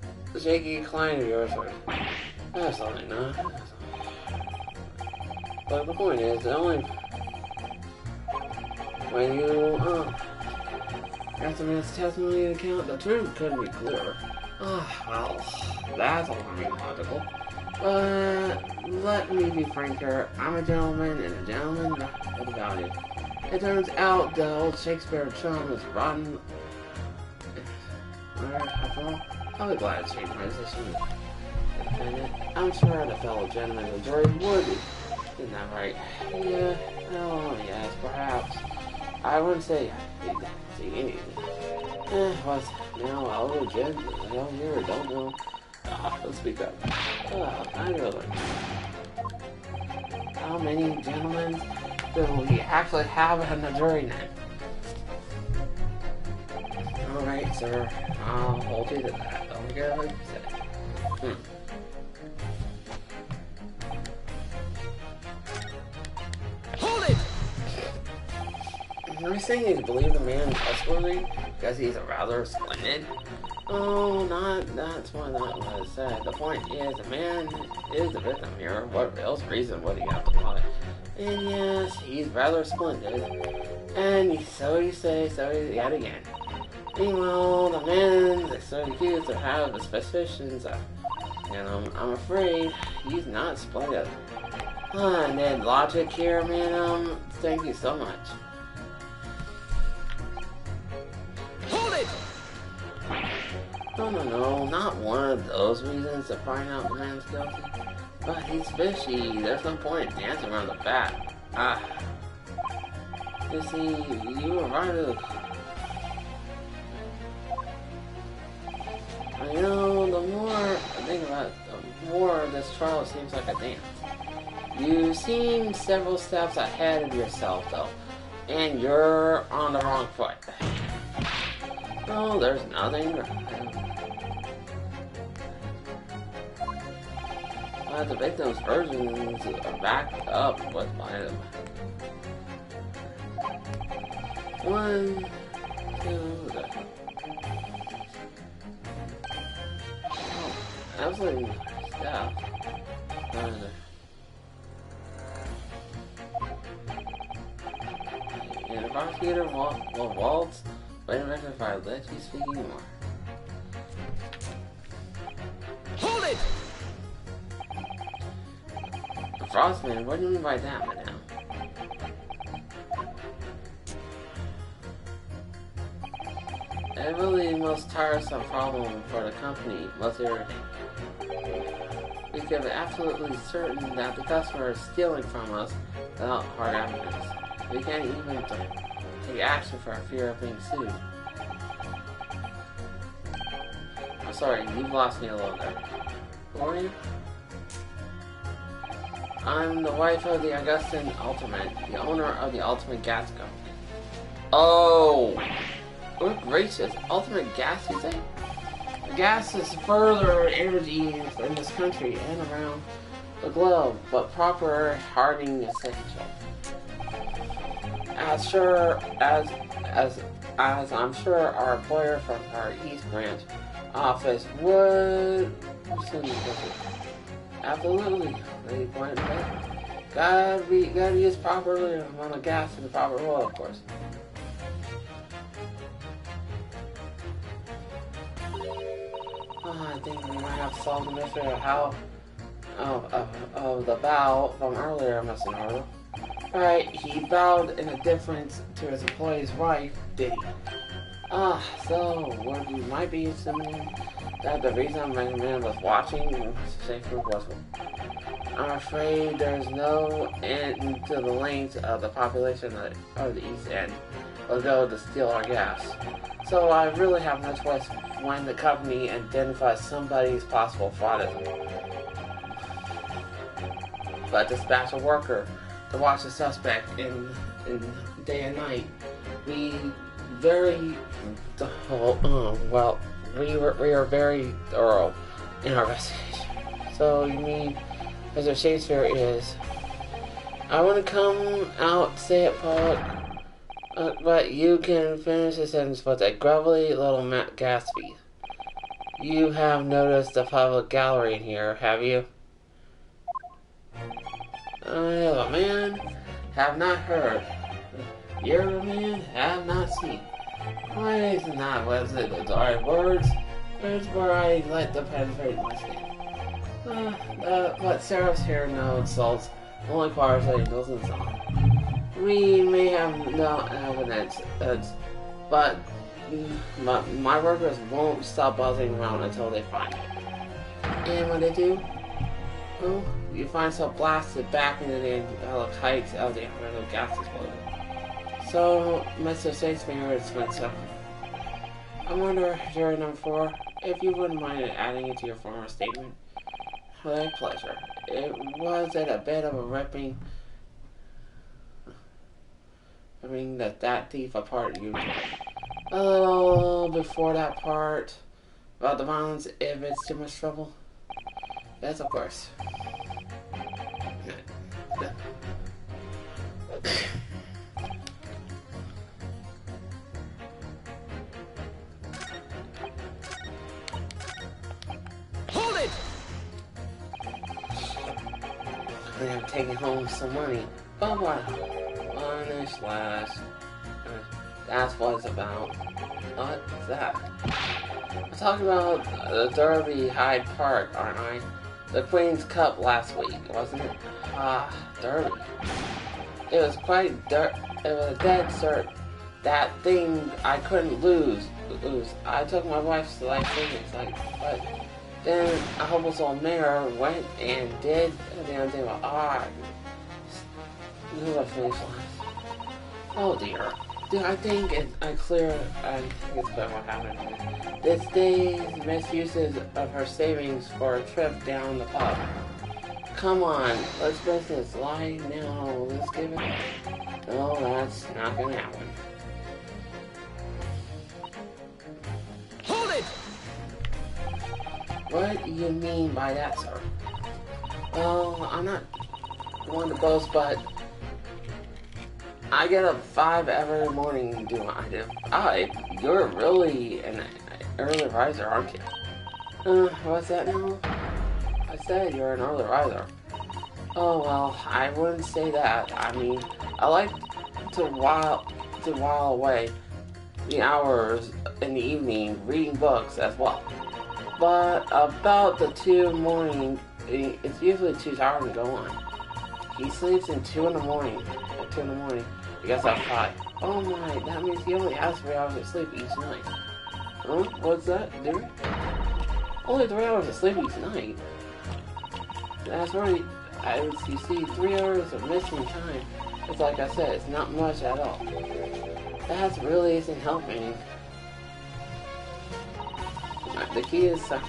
shaky client of yours was... That's something, no? But the point is, the only... When you, after man's testimony and account, the truth couldn't be clearer. Well, that's alarming logical. But, let me be frank here. I'm a gentleman, and a gentleman, what about it? It turns out the old Shakespeare charm is rotten. After all, I'll be glad to change my position. I'm sure the fellow gentleman in the jury would be. Isn't that right? Yeah, oh yes, perhaps. I wouldn't say he'd see anything. But now I'll legit, I don't hear or don't know. Let's speak up. I really. How many gentlemen do we actually have in the jury now? Alright, sir. I'll hold you to that. Don't forget what you said. Are you saying you believe the man is trustworthy because he's a rather splendid? Oh, that's what that was said. The point is, the man is the victim here. What else reason would he have to lie? And yes, he's rather splendid. And so you say, so yet again. Meanwhile, the man is so accused to have the suspicions of, and I'm afraid he's not splendid. And then logic here, man, thank you so much. Hold it! No, not one of those reasons to find out the man's guilty. But he's fishy. There's no point in dancing around the bat. You see, you were right to... You know, the more I think about it, the more this trial seems like a dance. You seem several steps ahead of yourself, though, and you're on the wrong foot. Oh, there's nothing. The victim's versions are backed up with my 1, 2, oh, absolutely, yeah. And the prosecutor will waltz. Wait a minute if I let you speak anymore. Hold it! Frostman, what do you mean by that, madam? It's really the most tiresome problem for the company, most irritating. We can be absolutely certain that the customer is stealing from us without hard evidence. We can't even take action for fear of being sued. I'm sorry, you've lost me a little there. Who are you? I'm the wife of the Augustin Ultimate, the owner of the Ultimate Gas Company. Oh! Good gracious, Ultimate Gas, you say? The gas is further energy in this country and around the globe, but proper hardening essential. As I'm sure our employer from our East Branch office would soon visit. Absolutely, they point out. Gotta use properly amount of gas in the proper oil, of course. I think we might have solved the mystery of how of the bow from earlier, Mr. Norwell. Right, he bowed in a difference to his employee's wife, did he? So what you might be assuming that the reason my man was watching Shakespeare was. I'm afraid there's no end to the length of the population of the East End will go to steal our gas. So I really have no choice when the company identifies somebody's possible fraudism. But dispatch a worker to watch the suspect in day and night. We are very thorough in our investigation. So you mean Mr. Shakespeare is... I want to come out, say it public, but you can finish the sentence with a grubbly little Matt Gatsby. You have noticed the public gallery in here, have you? I am a man, have not heard. You're a man, have not seen. Why is not was it the dark words? Words where I let the penetrate my skin. But Seraph's here no insults, only choirs, angels, and song. We may have no evidence, but my workers won't stop buzzing around until they find it. And when they do, well, you find yourself blasted back into the angelic heights of the incredible gas explosion. So, Mr. Shakespeare is Spencer. I wonder, jury number 4, if you wouldn't mind adding it to your former statement. With pleasure. It was at a bit of a ripping. I mean, that thief apart you. A little before that part about the violence, if it's too much trouble. Yes, of course. Hold it! I'm taking home some money. Oh wow. Punish last. That's what it's about. What's that? I'm talking about the Derby Hyde Park, aren't I? The Queen's Cup last week, wasn't it? Derby. It was quite it was a dead cert. That thing I couldn't lose. I took my wife to life savings, but then a hopeless old mare went and did the damn thing about knew the finish line. Oh dear. Dude, I think it's clear what happened. This day's misuses of her savings for a trip down the pub. Come on, let's business. Lie now. Let's give it. No, that's not gonna happen. Hold it! What do you mean by that, sir? Well, I'm not one to boast, but I get up 5 every morning doing what I do. You're really an early riser, aren't you? What's that now? I said you're an early riser. Oh, well, I wouldn't say that. I mean, I like to while away the hours in the evening reading books as well. But about the 2 in the morning, it's usually too tired to go on. He sleeps in 2 in the morning. At 2 in the morning, he gets up 5. Oh my, that means he only has 3 hours of sleep each night. Huh? What's that, dude? Only 3 hours of sleep each night? That's right. You see, 3 hours of missing time. It's like I said, it's not much at all. That really isn't helping. The key is that.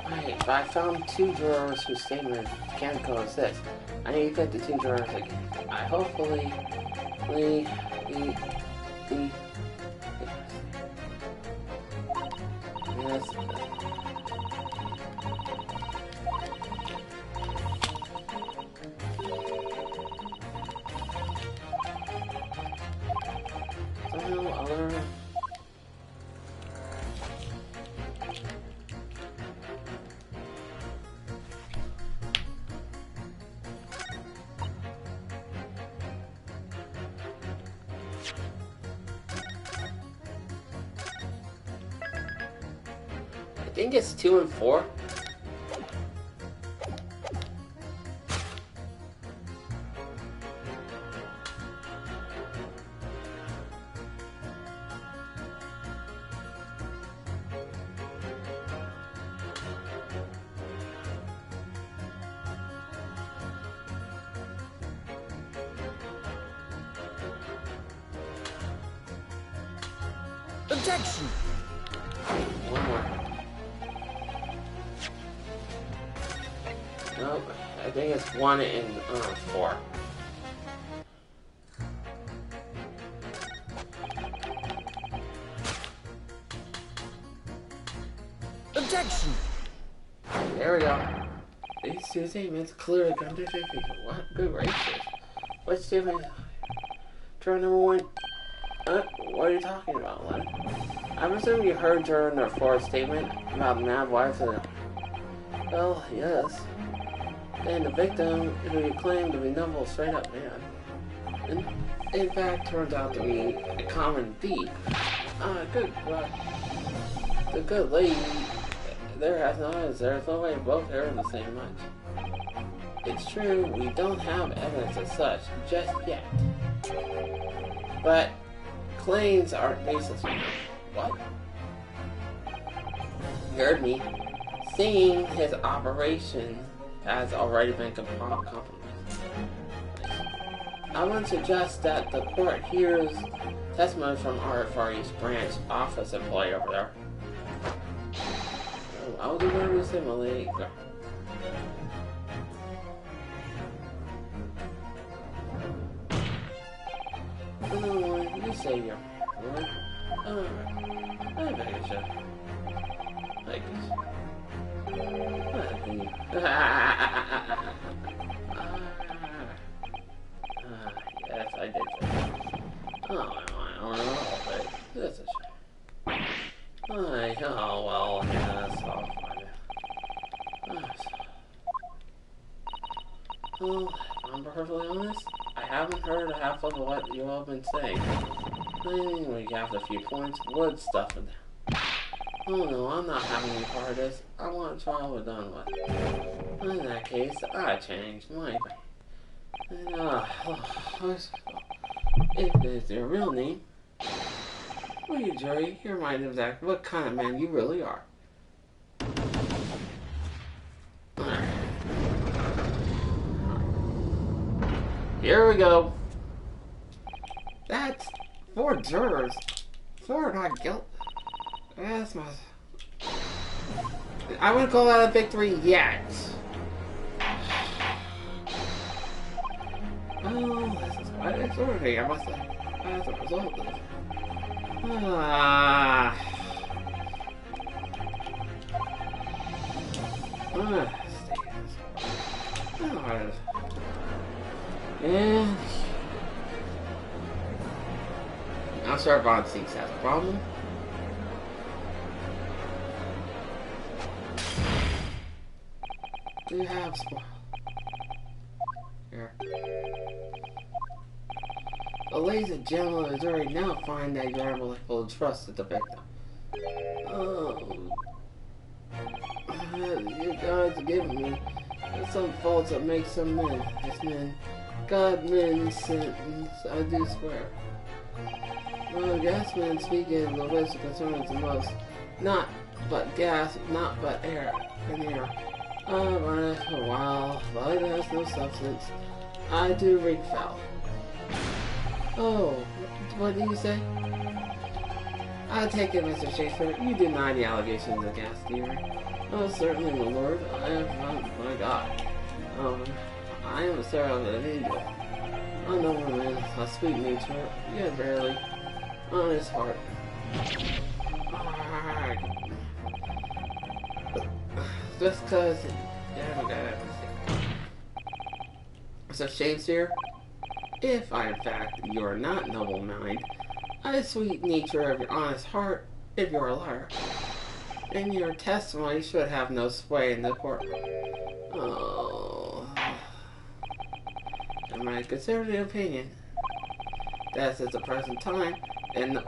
Right, but I found 2 drawers whose statement can coexist. I need to get the 2 drawers again. I hopefully yes. Somehow other. I think it's 2 and 4. Objection! One more. Nope, I think it's 1 and 4. Objection! There we go. These 2 statements clearly contradict each other. What? Good gracious. What's different? Turn number 1. What are you talking about, Len? I'm assuming you heard during the 4th statement about mad wives and... Well, yes. And the victim, who you claim to be noble straight up man, in fact turns out to be a common thief. The good lady there has no eyes. There's no way both earn the same much. It's true, we don't have evidence of such just yet. But claims aren't baseless. What? You heard me. Seeing his operation has already been compromised. I would suggest that the court hears testimony from our Far East Branch office employee over there. Oh, I'll do what we say, my lady. Go. You say you're Lord. I bet you should. Like this. Yes, I did say. Oh, I don't know, but that's a shame. Oh, well, yes, I'll find it. Well, if I'm perfectly honest, I haven't heard half of what you all been saying. We got a few points, wood stuff in there. Oh no, I'm not having any part of this. I want to try we're done with. In that case, I changed my mind. If it's your real name, well, you Jerry, you remind exactly what kind of man you really are. Here we go. That's 4 jurors. 4 not guilty. That's my... I wouldn't call that a victory yet. Oh, this is quite extraordinary, I must say. As a result of... And... Now Sir Von Seeks has a problem. Do you have spoil? Here. The ladies and gentlemen of the jury now find that you are able to trust the victim. Oh. You guys have given me some faults that make some men. As men. God men sentence, I do swear. Well, gas men speaking the which concerns the most. Not but gas, not but air and air. Run it for a while, but it has no substance. I do rig foul. Oh, what did you say? I take it, Mr. Shakespeare, you deny the allegations against you. Oh, certainly, my lord. I am, my God. I am a servant of an angel. A nobleman, a sweet nature, yet barely honest heart. Just cause so Shakespeare, if I in fact you are not noble mind, a sweet nature of your honest heart, if you are a liar, and your testimony should have no sway in the court. Oh, in my conservative opinion, that at the present time, and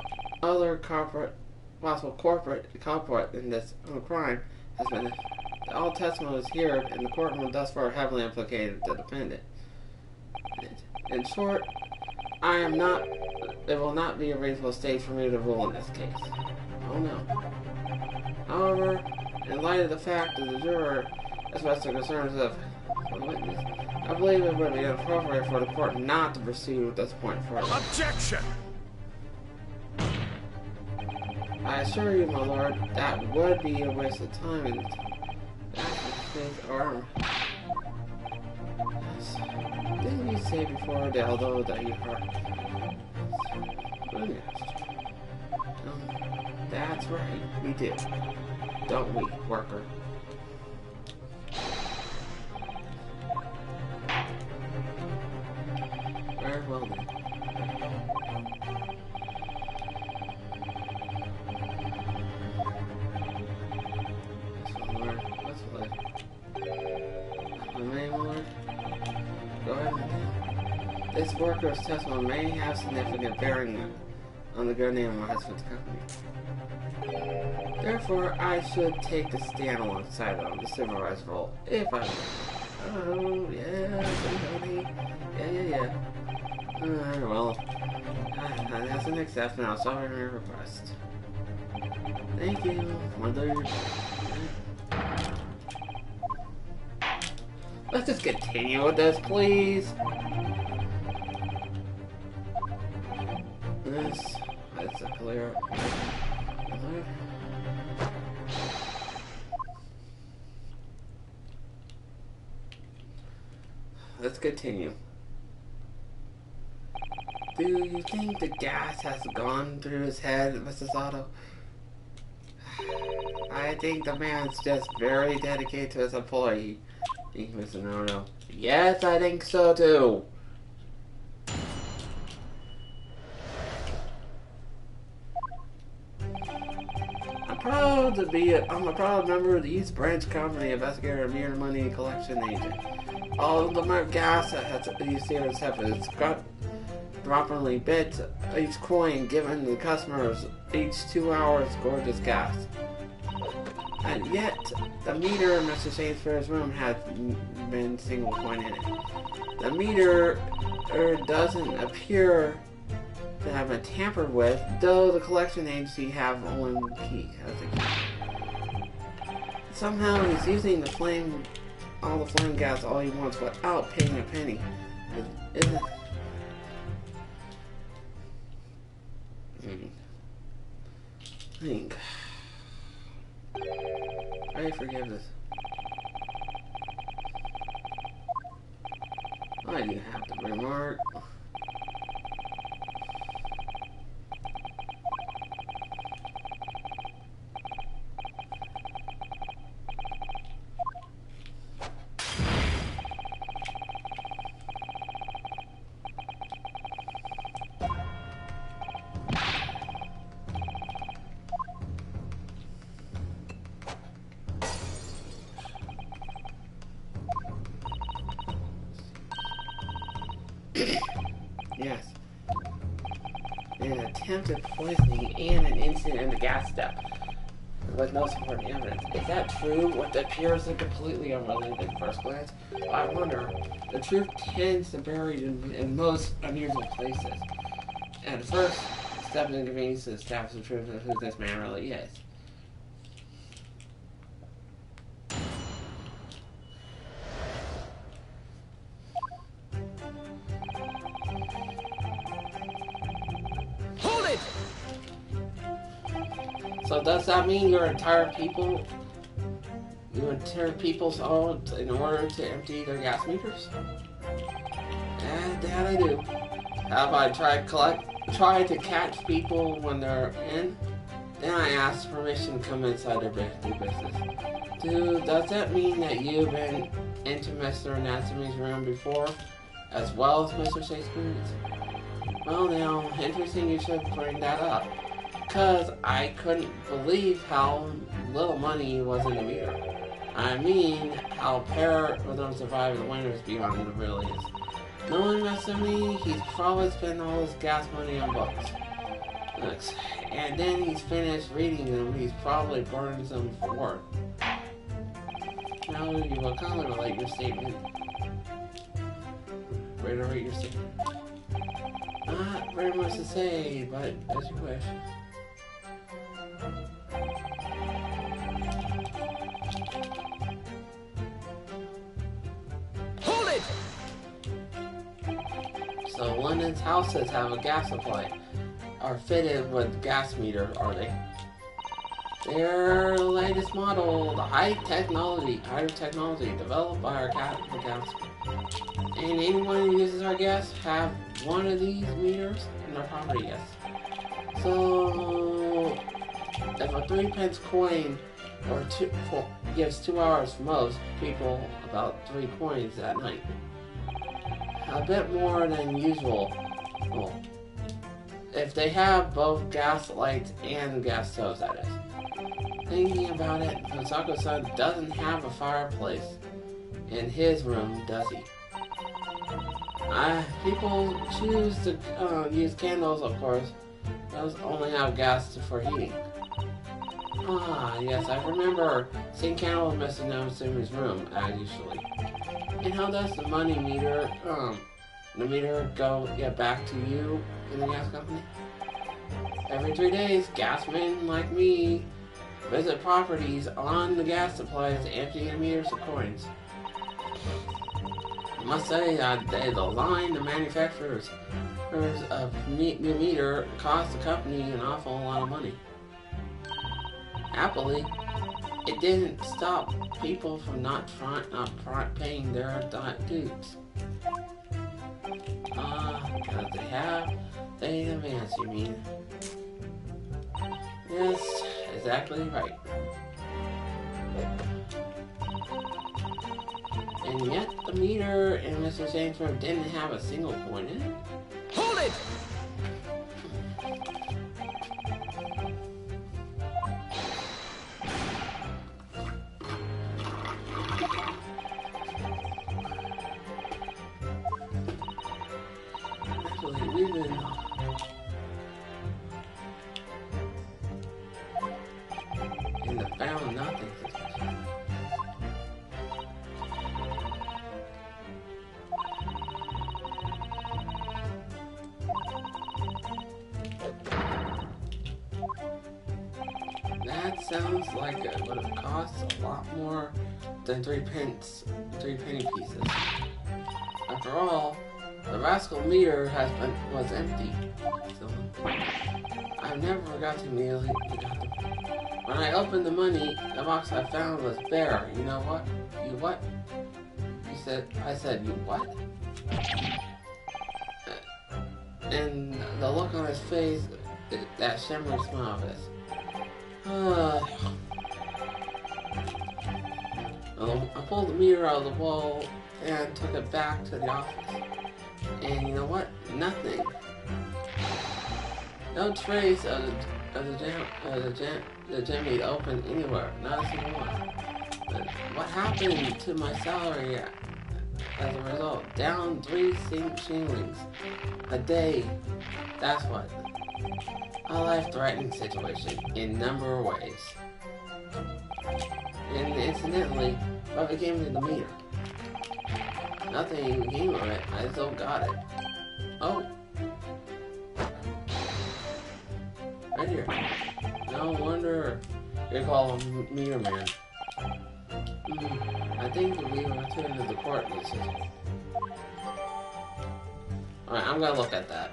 other possible corporate in this crime has been all testimony is here in the courtroom thus far heavily implicated the defendant. In short, it will not be a reasonable stage for me to rule in this case. Oh no. However, in light of the fact that the juror expressed their concerns of the witness, I believe it would be inappropriate for the court not to proceed with this point further. Objection! I assure you, my lord, that would be a waste of time and his arm. Yes. Didn't you say before that although that you heard? That's right, we do. Don't we, worker? Very well then. This worker's testimony may have significant bearing on the good name of my husband's company. Therefore, I should take the stand alongside of the supervised role, if I may. Oh, yeah, somebody. Yeah. Well, that's an exception. I'll sorry for your request. Thank you, mother. Let's just continue with this, please. That's a clear. Let's continue. Do you think the gas has gone through his head, Mrs. Otto? I think the man's just very dedicated to his employee. Mr. No. Yes, I think so too. I'm a proud member of the East Branch Company, investigator, mere money collection agent. All of the gas that these series have is got properly bits, each coin given to the customers each 2 hours gorgeous gas. And yet, the meter in Mr. Shakespeare's room has been single coin in it. The meter doesn't appear to have been tampered with, though the collection agency have only one key. Somehow he's using all the flame gas all he wants without paying a penny. Isn't think. I forgive this. I do have to remark. Yes. An attempted poisoning and an incident in the gas step with no supporting evidence. Is that true? What appears to completely unrelated at first glance? I wonder. The truth tends to be buried in most unusual places. At first, step of inconvenience to establish the truth of who this man really is. So does that mean your entire people's owned in order to empty their gas meters? That I do. Have I tried to catch people when they're in? Then I ask permission to come inside their business. Dude, does that mean that you've been into Mr. Natsumi's room before, as well as Mr. Shakespeare's? Well now, interesting you should bring that up. Because I couldn't believe how little money was in the meter. I mean, how a pair of them survived the winters beyond it really is. Knowing Natsumi, he's probably spent all his gas money on books. And then he's finished reading them, he's probably burned them for work. Now you will kindly relate your statement. Reiterate your statement. Not very much to say, but as you wish. Hold it! So London's houses have a gas supply. Are fitted with gas meter, are they? Their latest model, the higher technology developed by our gas. And anyone who uses our gas have one of these meters in their property, yes. So if a 3-pence coin gives 2 hours for most people, about 3 coins at night. A bit more than usual. Well, if they have both gas lights and gas stoves, that is. Thinking about it, Misako-san doesn't have a fireplace in his room, does he? People choose to use candles, of course. Those only have gas for heating. Ah, yes, I remember seeing candles in Mr. Natsumi's room, as usually. And how does the money meter, get back to you in the gas company? Every 3 days, gasmen like me visit properties on the gas supplies to empty the meters of coins. I must say that the line the manufacturers of new meter cost the company an awful lot of money. Happily, it didn't stop people from not paying their dues. Because they advance, you mean? Yes, exactly right. And yet, the meter in Mr. Zane's room didn't have a single coin in it. Hold it! Actually, we've been in the found nothing situation. That sounds like it would have cost a lot more than 3 penny pieces. After all, The rascal mirror was empty. So, I never forgot to immediately got the. When I opened the money, the box I found was bare. You know what? You what? You said. I said you what? And the look on his face, that shimmering smile of his. I pulled the mirror out of the wall and took it back to the office. And you know what? Nothing. No trace of the jimmy open anywhere. Not a single one. But what happened to my salary as a result? Down 3 shillings a day. That's what. A life-threatening situation in a number of ways. And incidentally, what became of the meter? Nothing came of it. I still got it. Oh. Right here. No wonder they call him Meter Man. I think we will return to the court decision. Alright, I'm gonna look at that.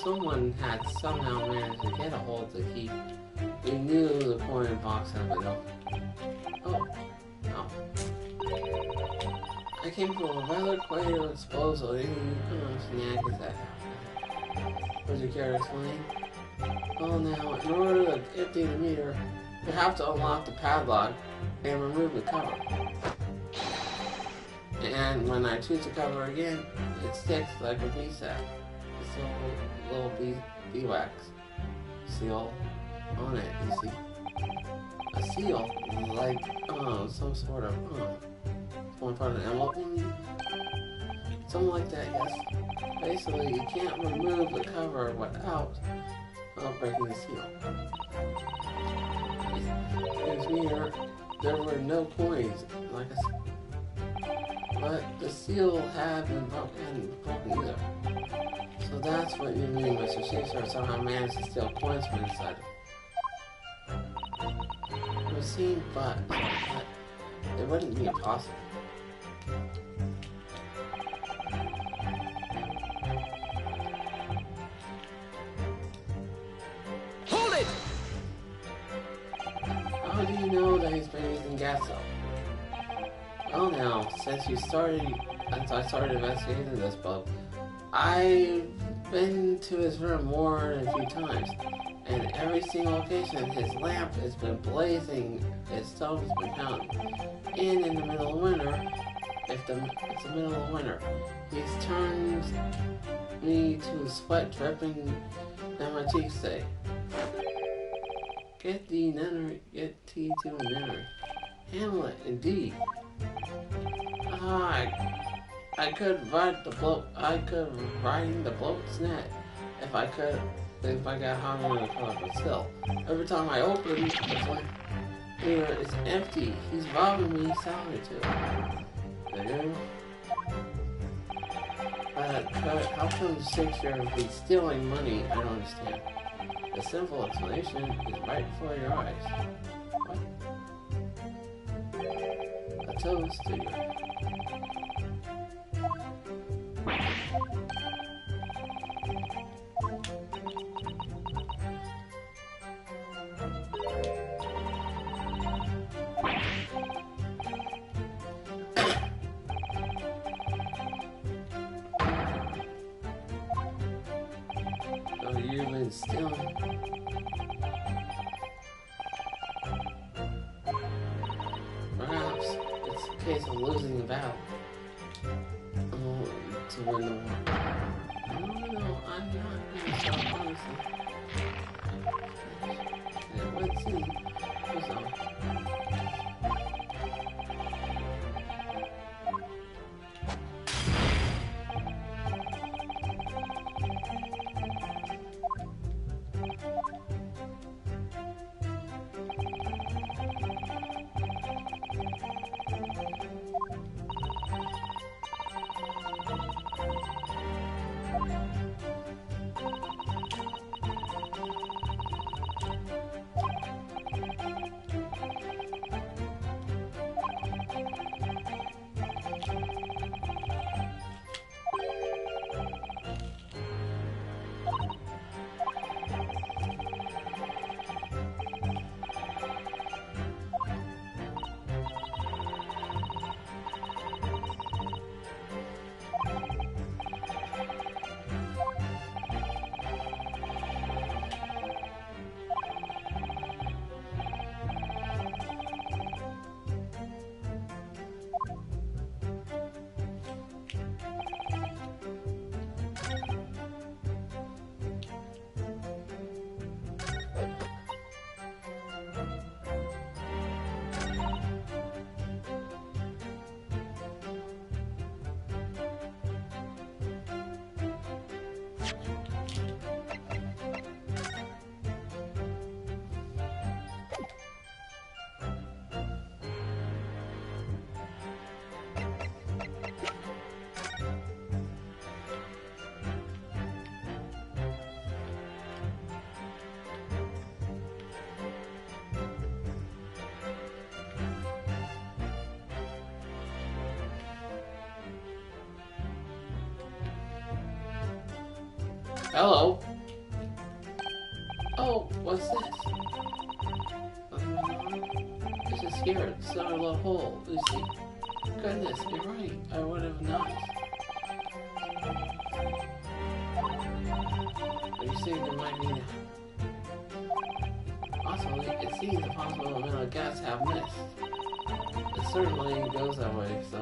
Someone had somehow managed to get a hold of the key. We knew the coin box had been opened. Oh, no. I came to a rather quite disposal. Any snag is that happened? Would you care to explain? Well, now, in order to empty the meter, you have to unlock the padlock and remove the cover. And when I choose the cover again, it sticks like a reset. So little beeswax seal on it, you see. A seal, like some sort of one part of an envelope, something like that. Yes. Basically, you can't remove the cover without breaking the seal. Here's here, there were no coins, like I said, but the seal hadn't broken either. So that's what you mean, Mr. Shakespeare somehow managed to steal coins from inside it. It would seem, but it wouldn't be impossible. Hold it! How do you know that he's been using gas cell? Well now, since I started investigating this book, I've been to his room more than a few times, and every single occasion his lamp has been blazing, his stove has been pounding. And in the middle of winter, it's the middle of winter, he's turned me to sweat dripping down my cheeks say, get thee to a nunnery. Hamlet, indeed. I could ride the boat's net if I got hung on the club, but still, every time I open the flame here, it's empty. He's robbing me salary too. how come Shakespeare would be stealing money? I don't understand. The simple explanation is right before your eyes. What? A toast to you. Oh, you've been stealing. Perhaps it's a case of losing the battle. To win the war. No, I'm not gonna stop, honestly. Let's see. Who's on? Hello? Oh, what's this? It's just here. It's not a little hole. Lucy. Goodness, you're right. I would have not. Are you saying there might be... Also, it seems a possible amount of gas have missed. It certainly goes that way, so...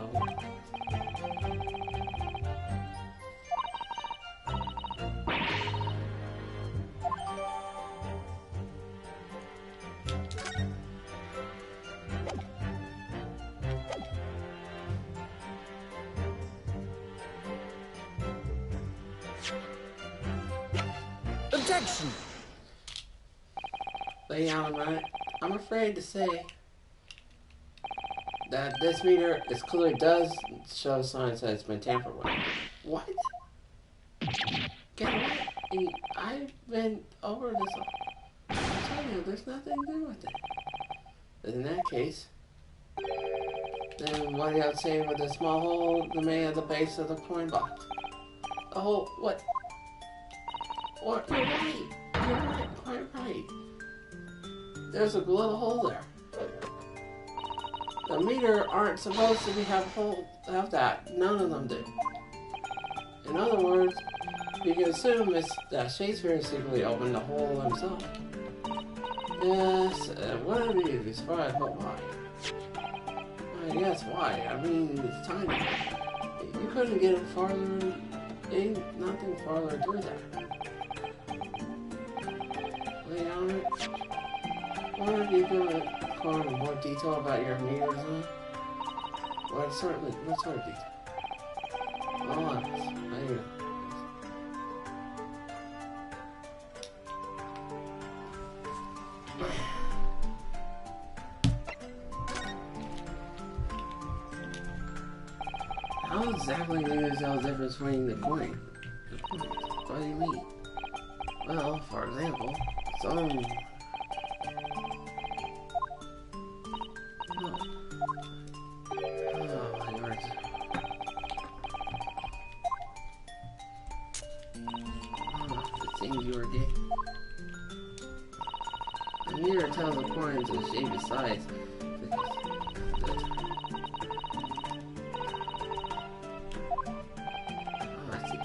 Objection! Lady Alderman, I'm afraid to say that this meter is clearly does show signs that it's been tampered with. What? Get away! I've been over this. I'm telling you, there's nothing to do with it. In that case, then what do you have to say with the small hole that made at the base of the coin box? The hole, what? Or, you're right. You're right, quite right. There's a little hole there. The meter aren't supposed to have that. None of them do. In other words, we can assume that Shakespeare secretly opened the hole himself. Yes, what would be surprised, but why? Yes, why? I mean, it's tiny. You couldn't get it farther. Ain't nothing farther through there. Lay on it. Why don't you go into more detail about your meters then? What sort of detail? All honest. I hear. How How exactly do you tell the difference between the coin? What do you mean? Well, for example, some... Oh my words. It seems you were gay. The meter tells the coins the shape and size. Oh, I see.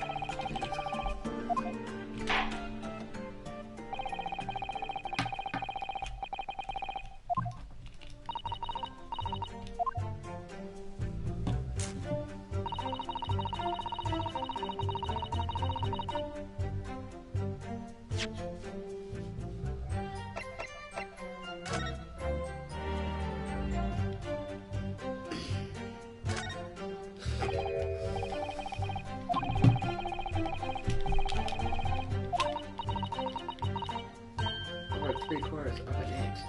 Over 3/4 of an inch.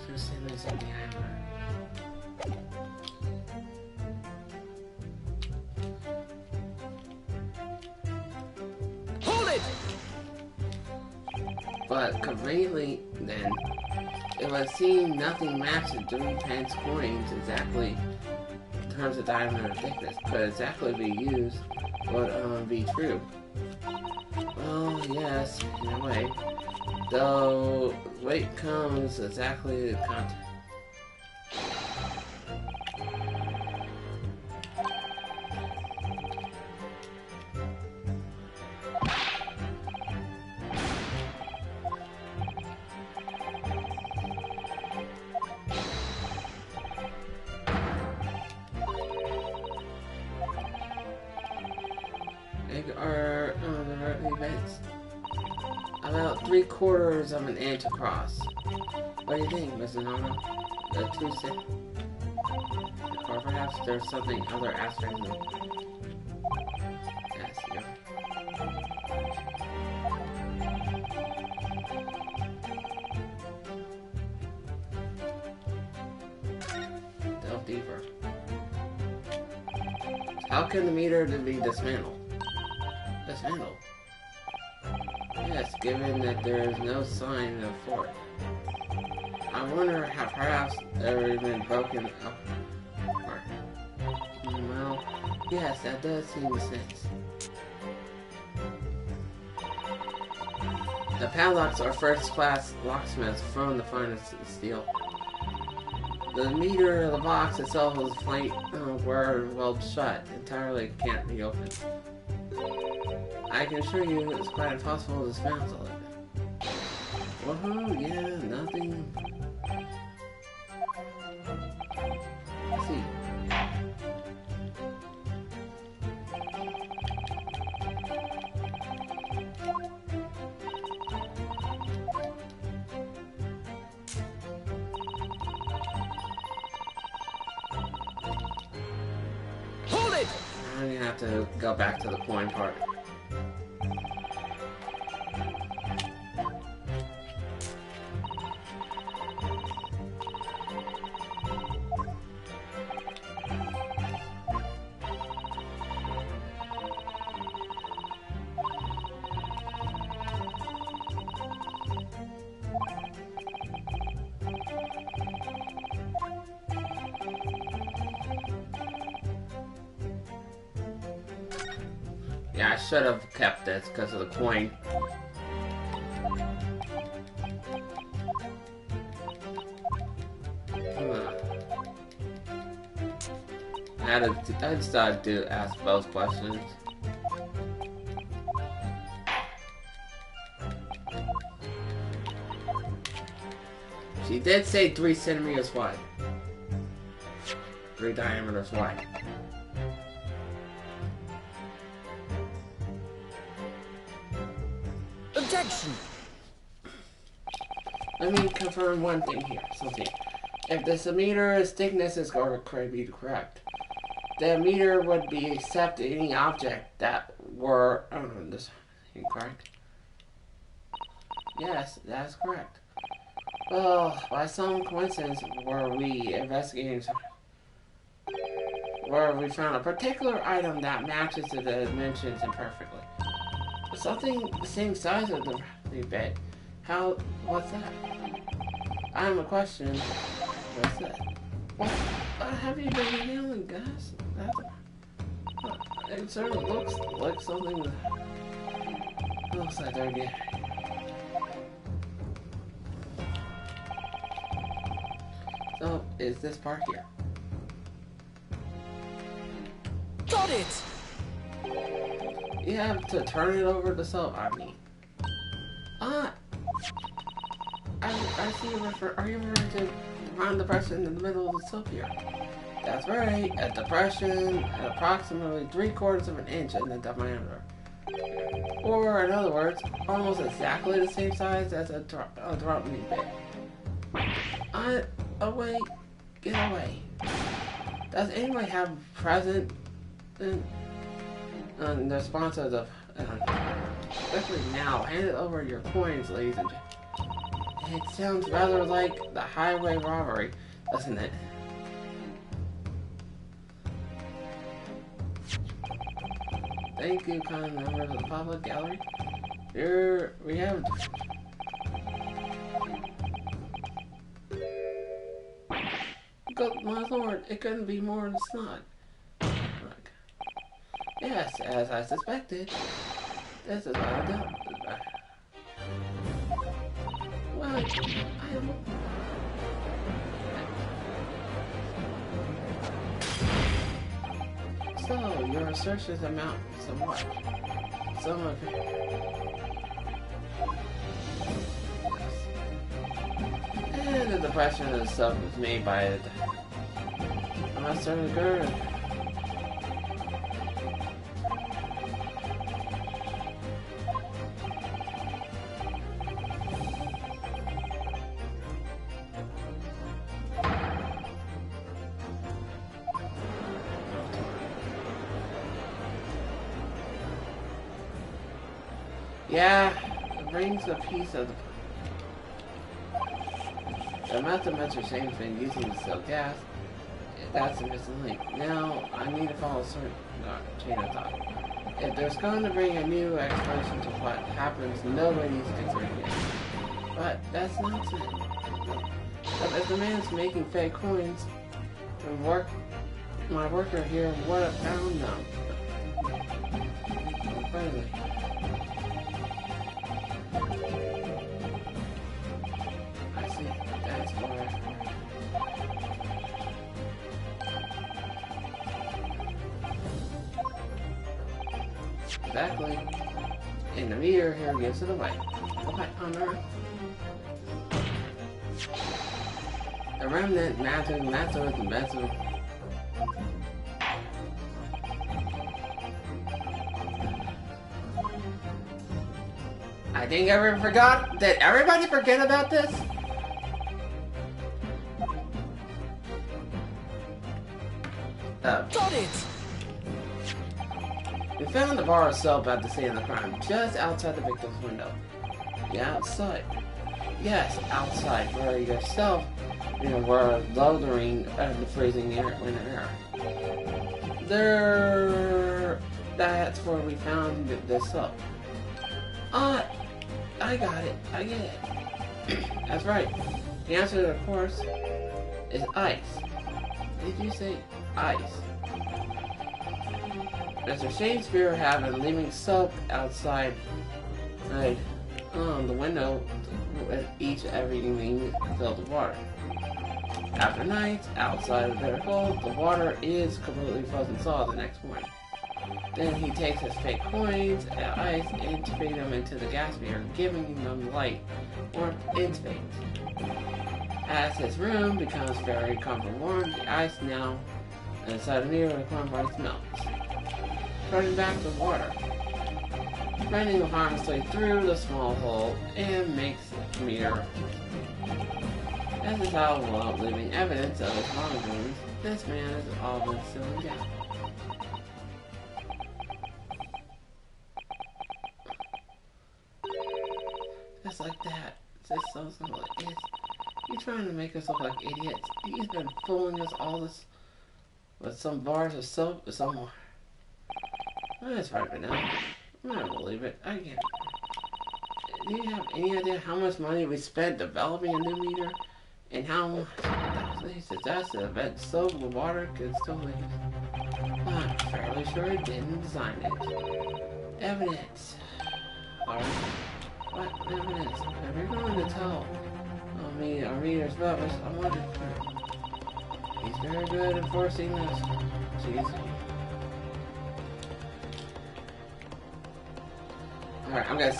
So send this in the hammer. Hold it! But conveniently, then, it would seem nothing matches 3 pence coins exactly in terms of diameter and thickness could exactly be used would be true. Well, yes, in a way. Though weight comes exactly the content. Are the events about 3/4 of an inch across. What do you think, Mr. Nono? The 2 cent. Or perhaps there's something other aspect of yes, yeah. Delve deeper. How can the meter be dismantled? Dismantled? Yes, given that there is no sign of fork. I wonder how perhaps they've been broken up. Well, yes, that does seem sense. The padlocks are first-class locksmiths from the finest steel. The meter of the box itself is plate were well shut, entirely can't be opened. I can assure you it's quite impossible to dismantle it. Woohoo, yeah, nothing. Let's see. Hold it! I'm gonna have to go back to the coin part. Yeah, I should have kept this because of the coin. I decided to ask both questions. She did say 3 centimeters wide. 3 diameters wide. Objection! Let me confirm one thing here. Something. If the meter's thickness is correct, the meter would be accept any object that were this incorrect. Yes, that's correct. Well, by some coincidence, where we found a particular item that matches the dimensions imperfectly. Something the same size as the bed. What's that? I have a question. What's that? What have you been handling, guys? It sort of looks like something that looks like they're getting. So, is this part here? Got it! You have to turn it over to sub, I mean. I see you are you referring to find the depression in the middle of the sub here? That's right, a depression at approximately 3/4 of an inch in the diameter. Or, in other words, almost exactly the same size as a drop knee bit. Away, get away. Does anyone have present in the sponsors of especially now, hand it over your coins, ladies and gentlemen. It sounds rather like the highway robbery, doesn't it? Thank you, kind members of the public gallery. Here we have. Good my lord, it couldn't be more than snot. Yes, as I suspected. This is what I done. Well, I am. So, your assertions amount somewhat. Some of it. And the depression itself was made by it. I'm starting to go. Yeah, it brings a piece of the method has been using to sell gas. That's a missing link. Now, I need to follow a certain chain of thought. If there's going to bring a new explanation to what happens, nobody's concerned yet. But that's nonsense. But if the man's making fake coins, my worker here would have found them. Finally. I see. That's why. Exactly. And the meter here gives it away. What on earth? The remnant matter. I think everyone forgot. Did everybody forget about this? Got it! We found the bar of soap at the scene of the crime, just outside the victim's window. Yeah, outside. Yes, outside, where yourself, were lothering the freezing winter air. That's where we found the soap. I got it. I get it. That's right. The answer, of course, is ice. Did you say ice? Mr. Shakespeare had been leaving soap outside the window with every evening filled with water. After nights, outside of their hole, the water is completely frozen solid the next morning. Then he takes his fake coins and ice and feeds them into the gas meter, giving them light or instant. As his room becomes very comfortable warm, the ice now inside the meter of the ice melts, turning back to water, running harmlessly through the small hole and makes the meter This is how well leaving evidence of his wrongdoings. This man is all but still in death. Just like that. Just so simple. He's trying to make us look like idiots. He's been fooling us all this with some bars of soap somewhere. That's right, but now I don't believe it. I can't. Do you have any idea how much money we spent developing a new meter? And how much they suggested that soap and water could still leak? I'm fairly sure he didn't design it. Evidence. Alright. What evidence? If you're going to tell me our meter's rubbish, I wonder. He's very good at enforcing this. Jeez. Alright, I'm gonna...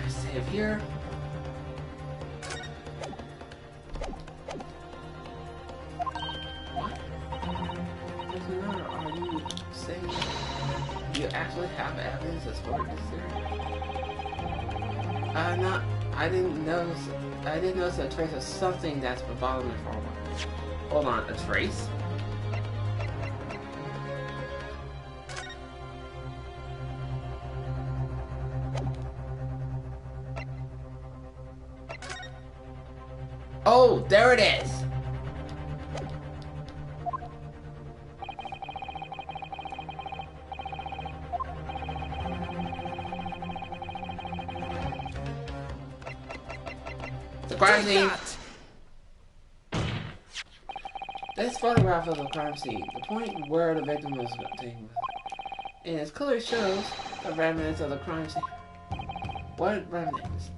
Save here. What? What's the matter? Are you saying you actually have evidence to support this theory? Not. I didn't notice a trace of something that's been bothering me for a while. Hold on, a trace? Oh, there it is! The crime scene! This photograph of the crime scene, the point where the victim was taken, and it clearly shows the remnants of the crime scene. What remnants?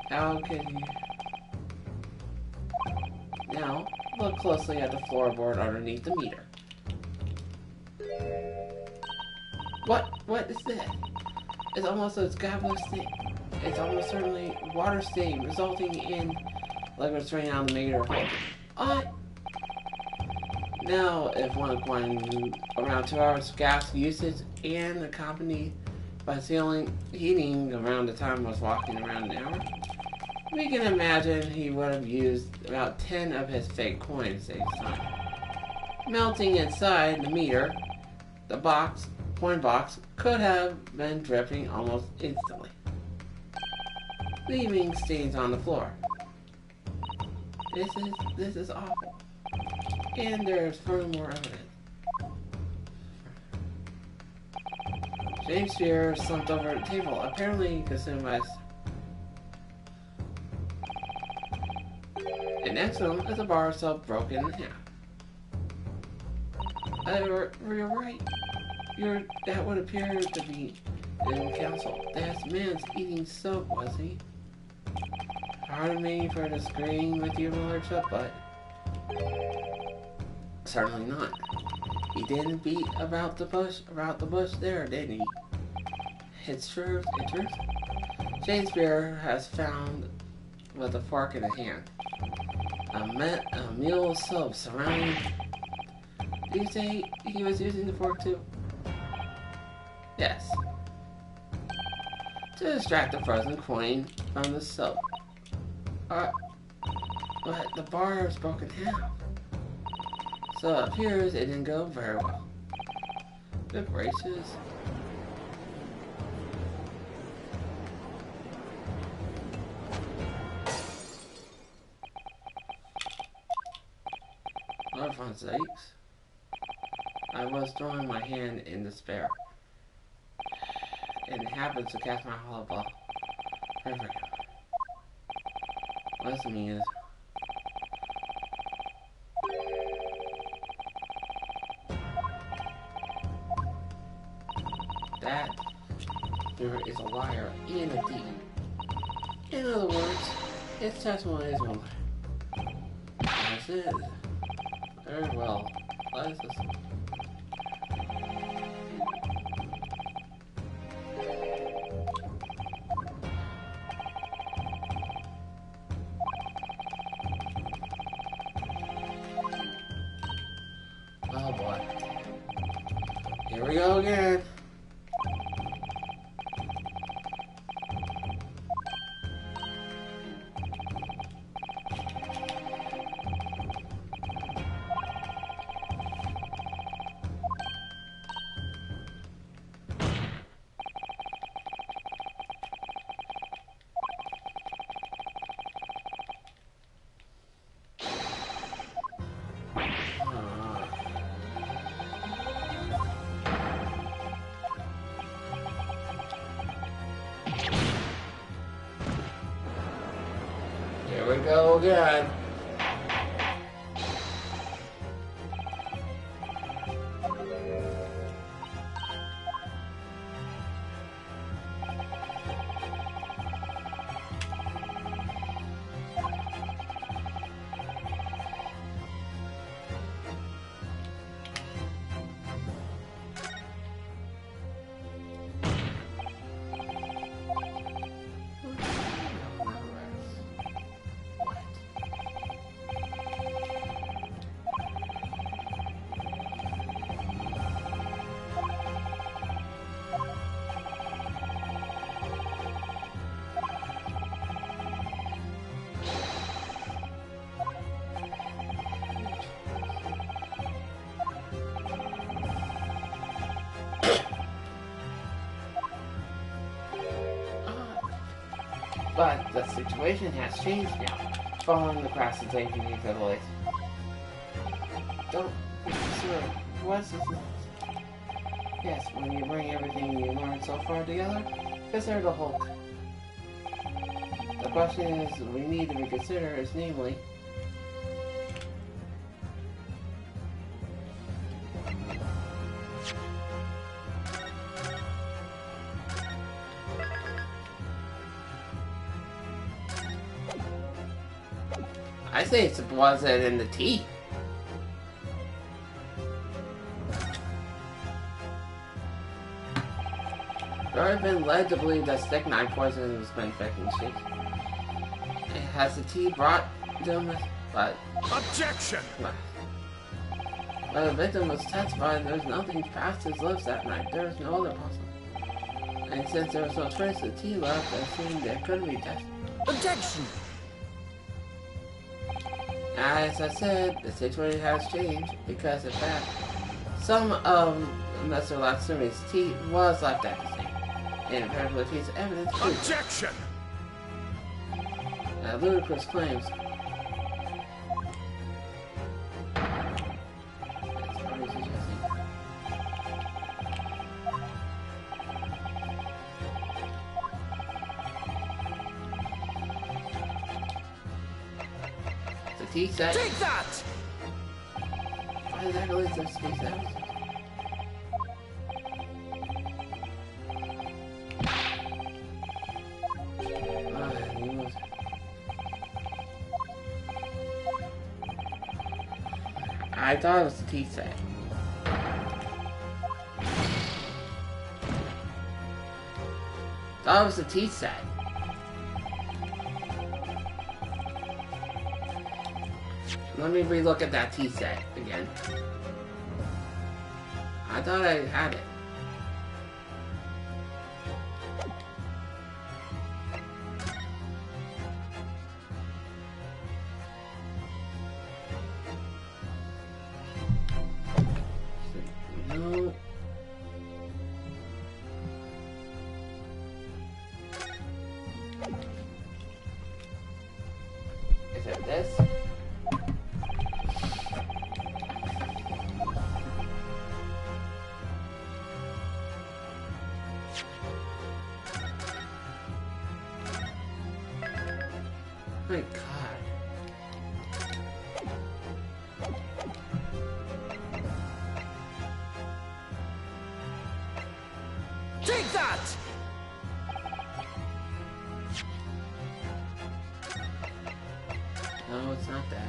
How can you... Now, look closely at the floorboard underneath the meter. What is this? It's almost a scabbard stain. It's almost certainly water stain, resulting in liquid straining out of the meter. Now, if one acquiring around 2 hours of gas usage and accompanied by ceiling heating around the time I was walking around an hour, we can imagine he would have used about 10 of his fake coins each time. Melting inside the meter, the coin box could have been dripping almost instantly, leaving stains on the floor. This is awful. And there's furthermore evidence. Shakespeare slumped over the table, apparently consumed by... And next to him is a bar of soap broken in half. You're right. That would appear to be in counsel. That man's eating soap, was he? Pardon me for disagreeing with your lordship, but... Certainly not. He didn't beat about the bush there, did he? It's true. Shakespeare has found with a fork in a hand. A meal of soap surrounding... Did you say he was using the fork too? Yes. To extract the frozen coin from the soap. But the bar is broken in half. So it appears it didn't go very well. Good gracious. Lord for sakes. I was throwing my hand in despair. And it happens to catch my hollow ball. Perfect. What's the mean is... That there is a liar and a thief. In other words, its testimony is one lie. That's it. Very well. What is this? go again. Here we go again. But the situation has changed now, following the presentation of the list. Don't be sure. What's this? Yes, when you bring everything you learned so far together, consider the whole. The question is we need to reconsider is namely, I say it's was it in the tea. I've been led to believe that strychnine poison has been infecting sheep. Has the tea brought them, but Objection! When the victim was testified, there was nothing past his lips that night. There was no other possible. And since there was no trace of tea left, I assumed there couldn't be death. Objection! As I said, the situation has changed because, in fact, some of Mr. Latsumi's tea was left at the scene. And apparently the piece of evidence proved Objection! ludicrous claims. That's probably suggesting. The tea set. Take that! Why exactly is this tea set? I thought it was the tea set. Thought it was the tea set. Let me relook at that tea set again. I thought I had it. No. Is it this? My God. Take that! No, it's not that.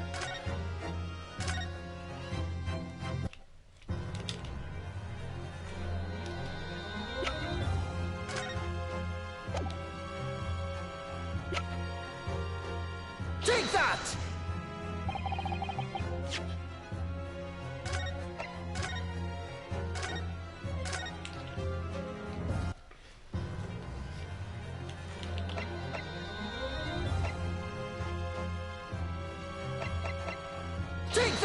Take that!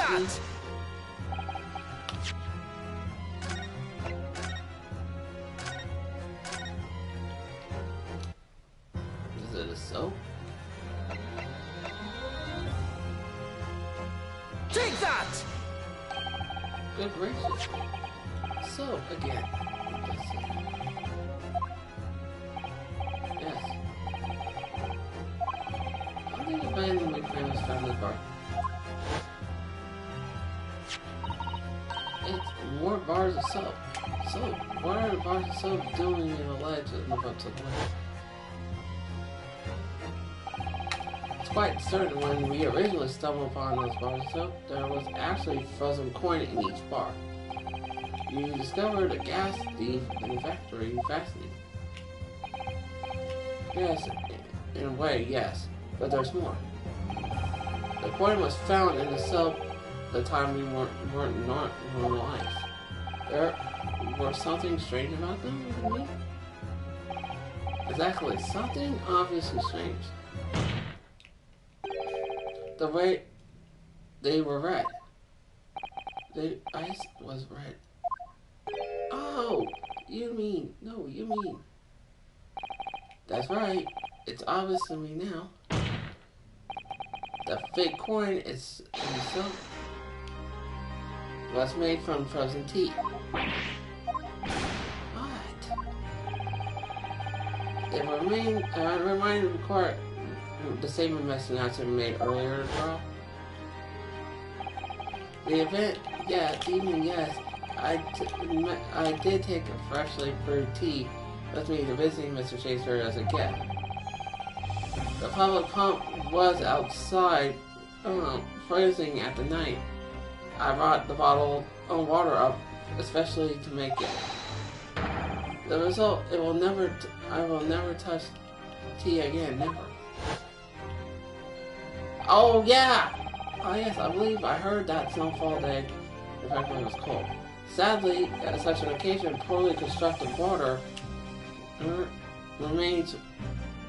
that! Is it a soap? Take that! Good gracious. Soap again. That's it. Yes. I think abandoned my famous family bar. It's more bars of soap. Soap? What are the bars of soap doing in the ledge that live up to the ledge? It's quite certain when we originally stumbled upon those bars of soap, there was actually a frozen coin in each bar. You discovered a gas thief in the factory fastening. Yes, in a way, yes, but there's more. The coin was found in the soap the time we weren't not alive. There was something strange about them, you mean? Exactly, something obviously strange. The way they were red. The ice was red. Oh, you mean, no, you mean. That's right, it's obvious to me now. The fake coin is in the soap. Was made from frozen tea. What? It reminded the court the same announcement made earlier as well. The event, yeah, the evening, yes. I did take a freshly brewed tea with me to visiting Mr. Chaser as a gift. The public pump was outside, freezing at the night. I brought the bottle of water up, especially to make it. The result, I will never touch tea again, never. Oh yeah! Oh yes, I believe I heard that snowfall day the factory was cold. Sadly, at such an occasion, poorly constructed water remains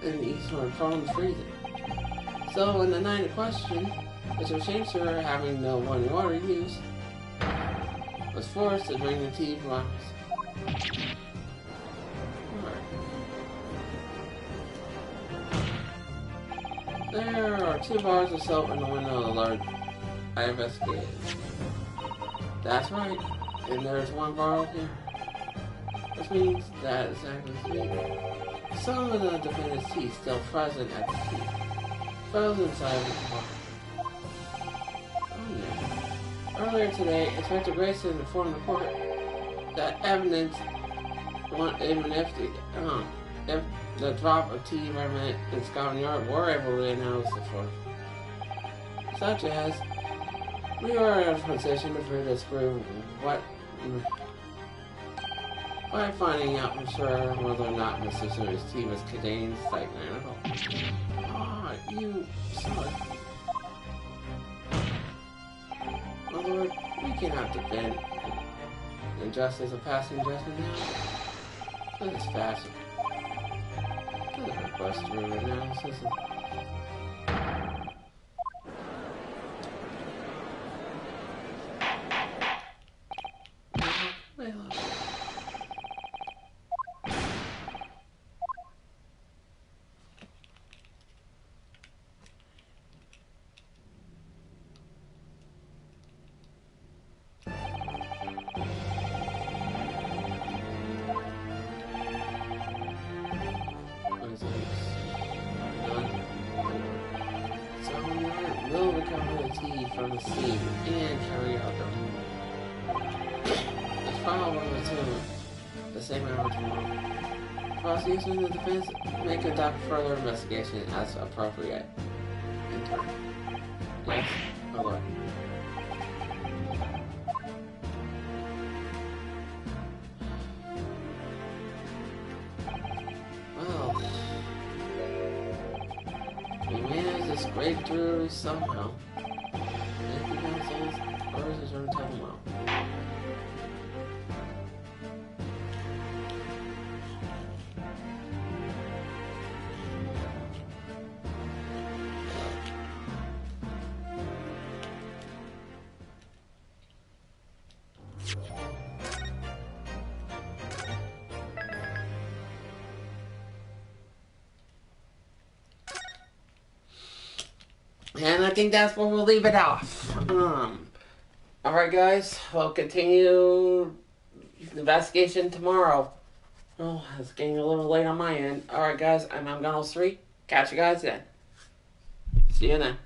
in the eastern prone to freezing. So, in the night in question, Mr. Chaser, having no running water use, was forced to drink the tea from us. There are 2 bars of soap in the window of the large I investigated. That's right, and there's 1 bar over here. Which means that exactly speaking, some of the defendant's teeth still present at the teeth, frozen inside of the bar. Oh no. Earlier today, Inspector Grayson informed the court that evidence, even if the drop of tea remnant in Scotland Yard were able to analyze the force, such as we are in a position to disprove what by finding out for sure whether or not Mr. Seward's tea was containing cyanide. Ah, you saw it. My lord, we cannot defend injustice of passing judgment now. Let us fashion. Let us request through analysis. Will recover the tea from the scene and carry out the removal. The trial will resume the same hour tomorrow. Prosecution and the defense may conduct further investigation as appropriate. In turn. Yes, my lord. Well, we managed to scrape through somehow. Thank you, councils. Orders is your temple now. And I think that's where we'll leave it off. Alright guys, we'll continue the investigation tomorrow. Oh, it's getting a little late on my end. Alright guys, I'm Gonals3. Catch you guys then. See you then.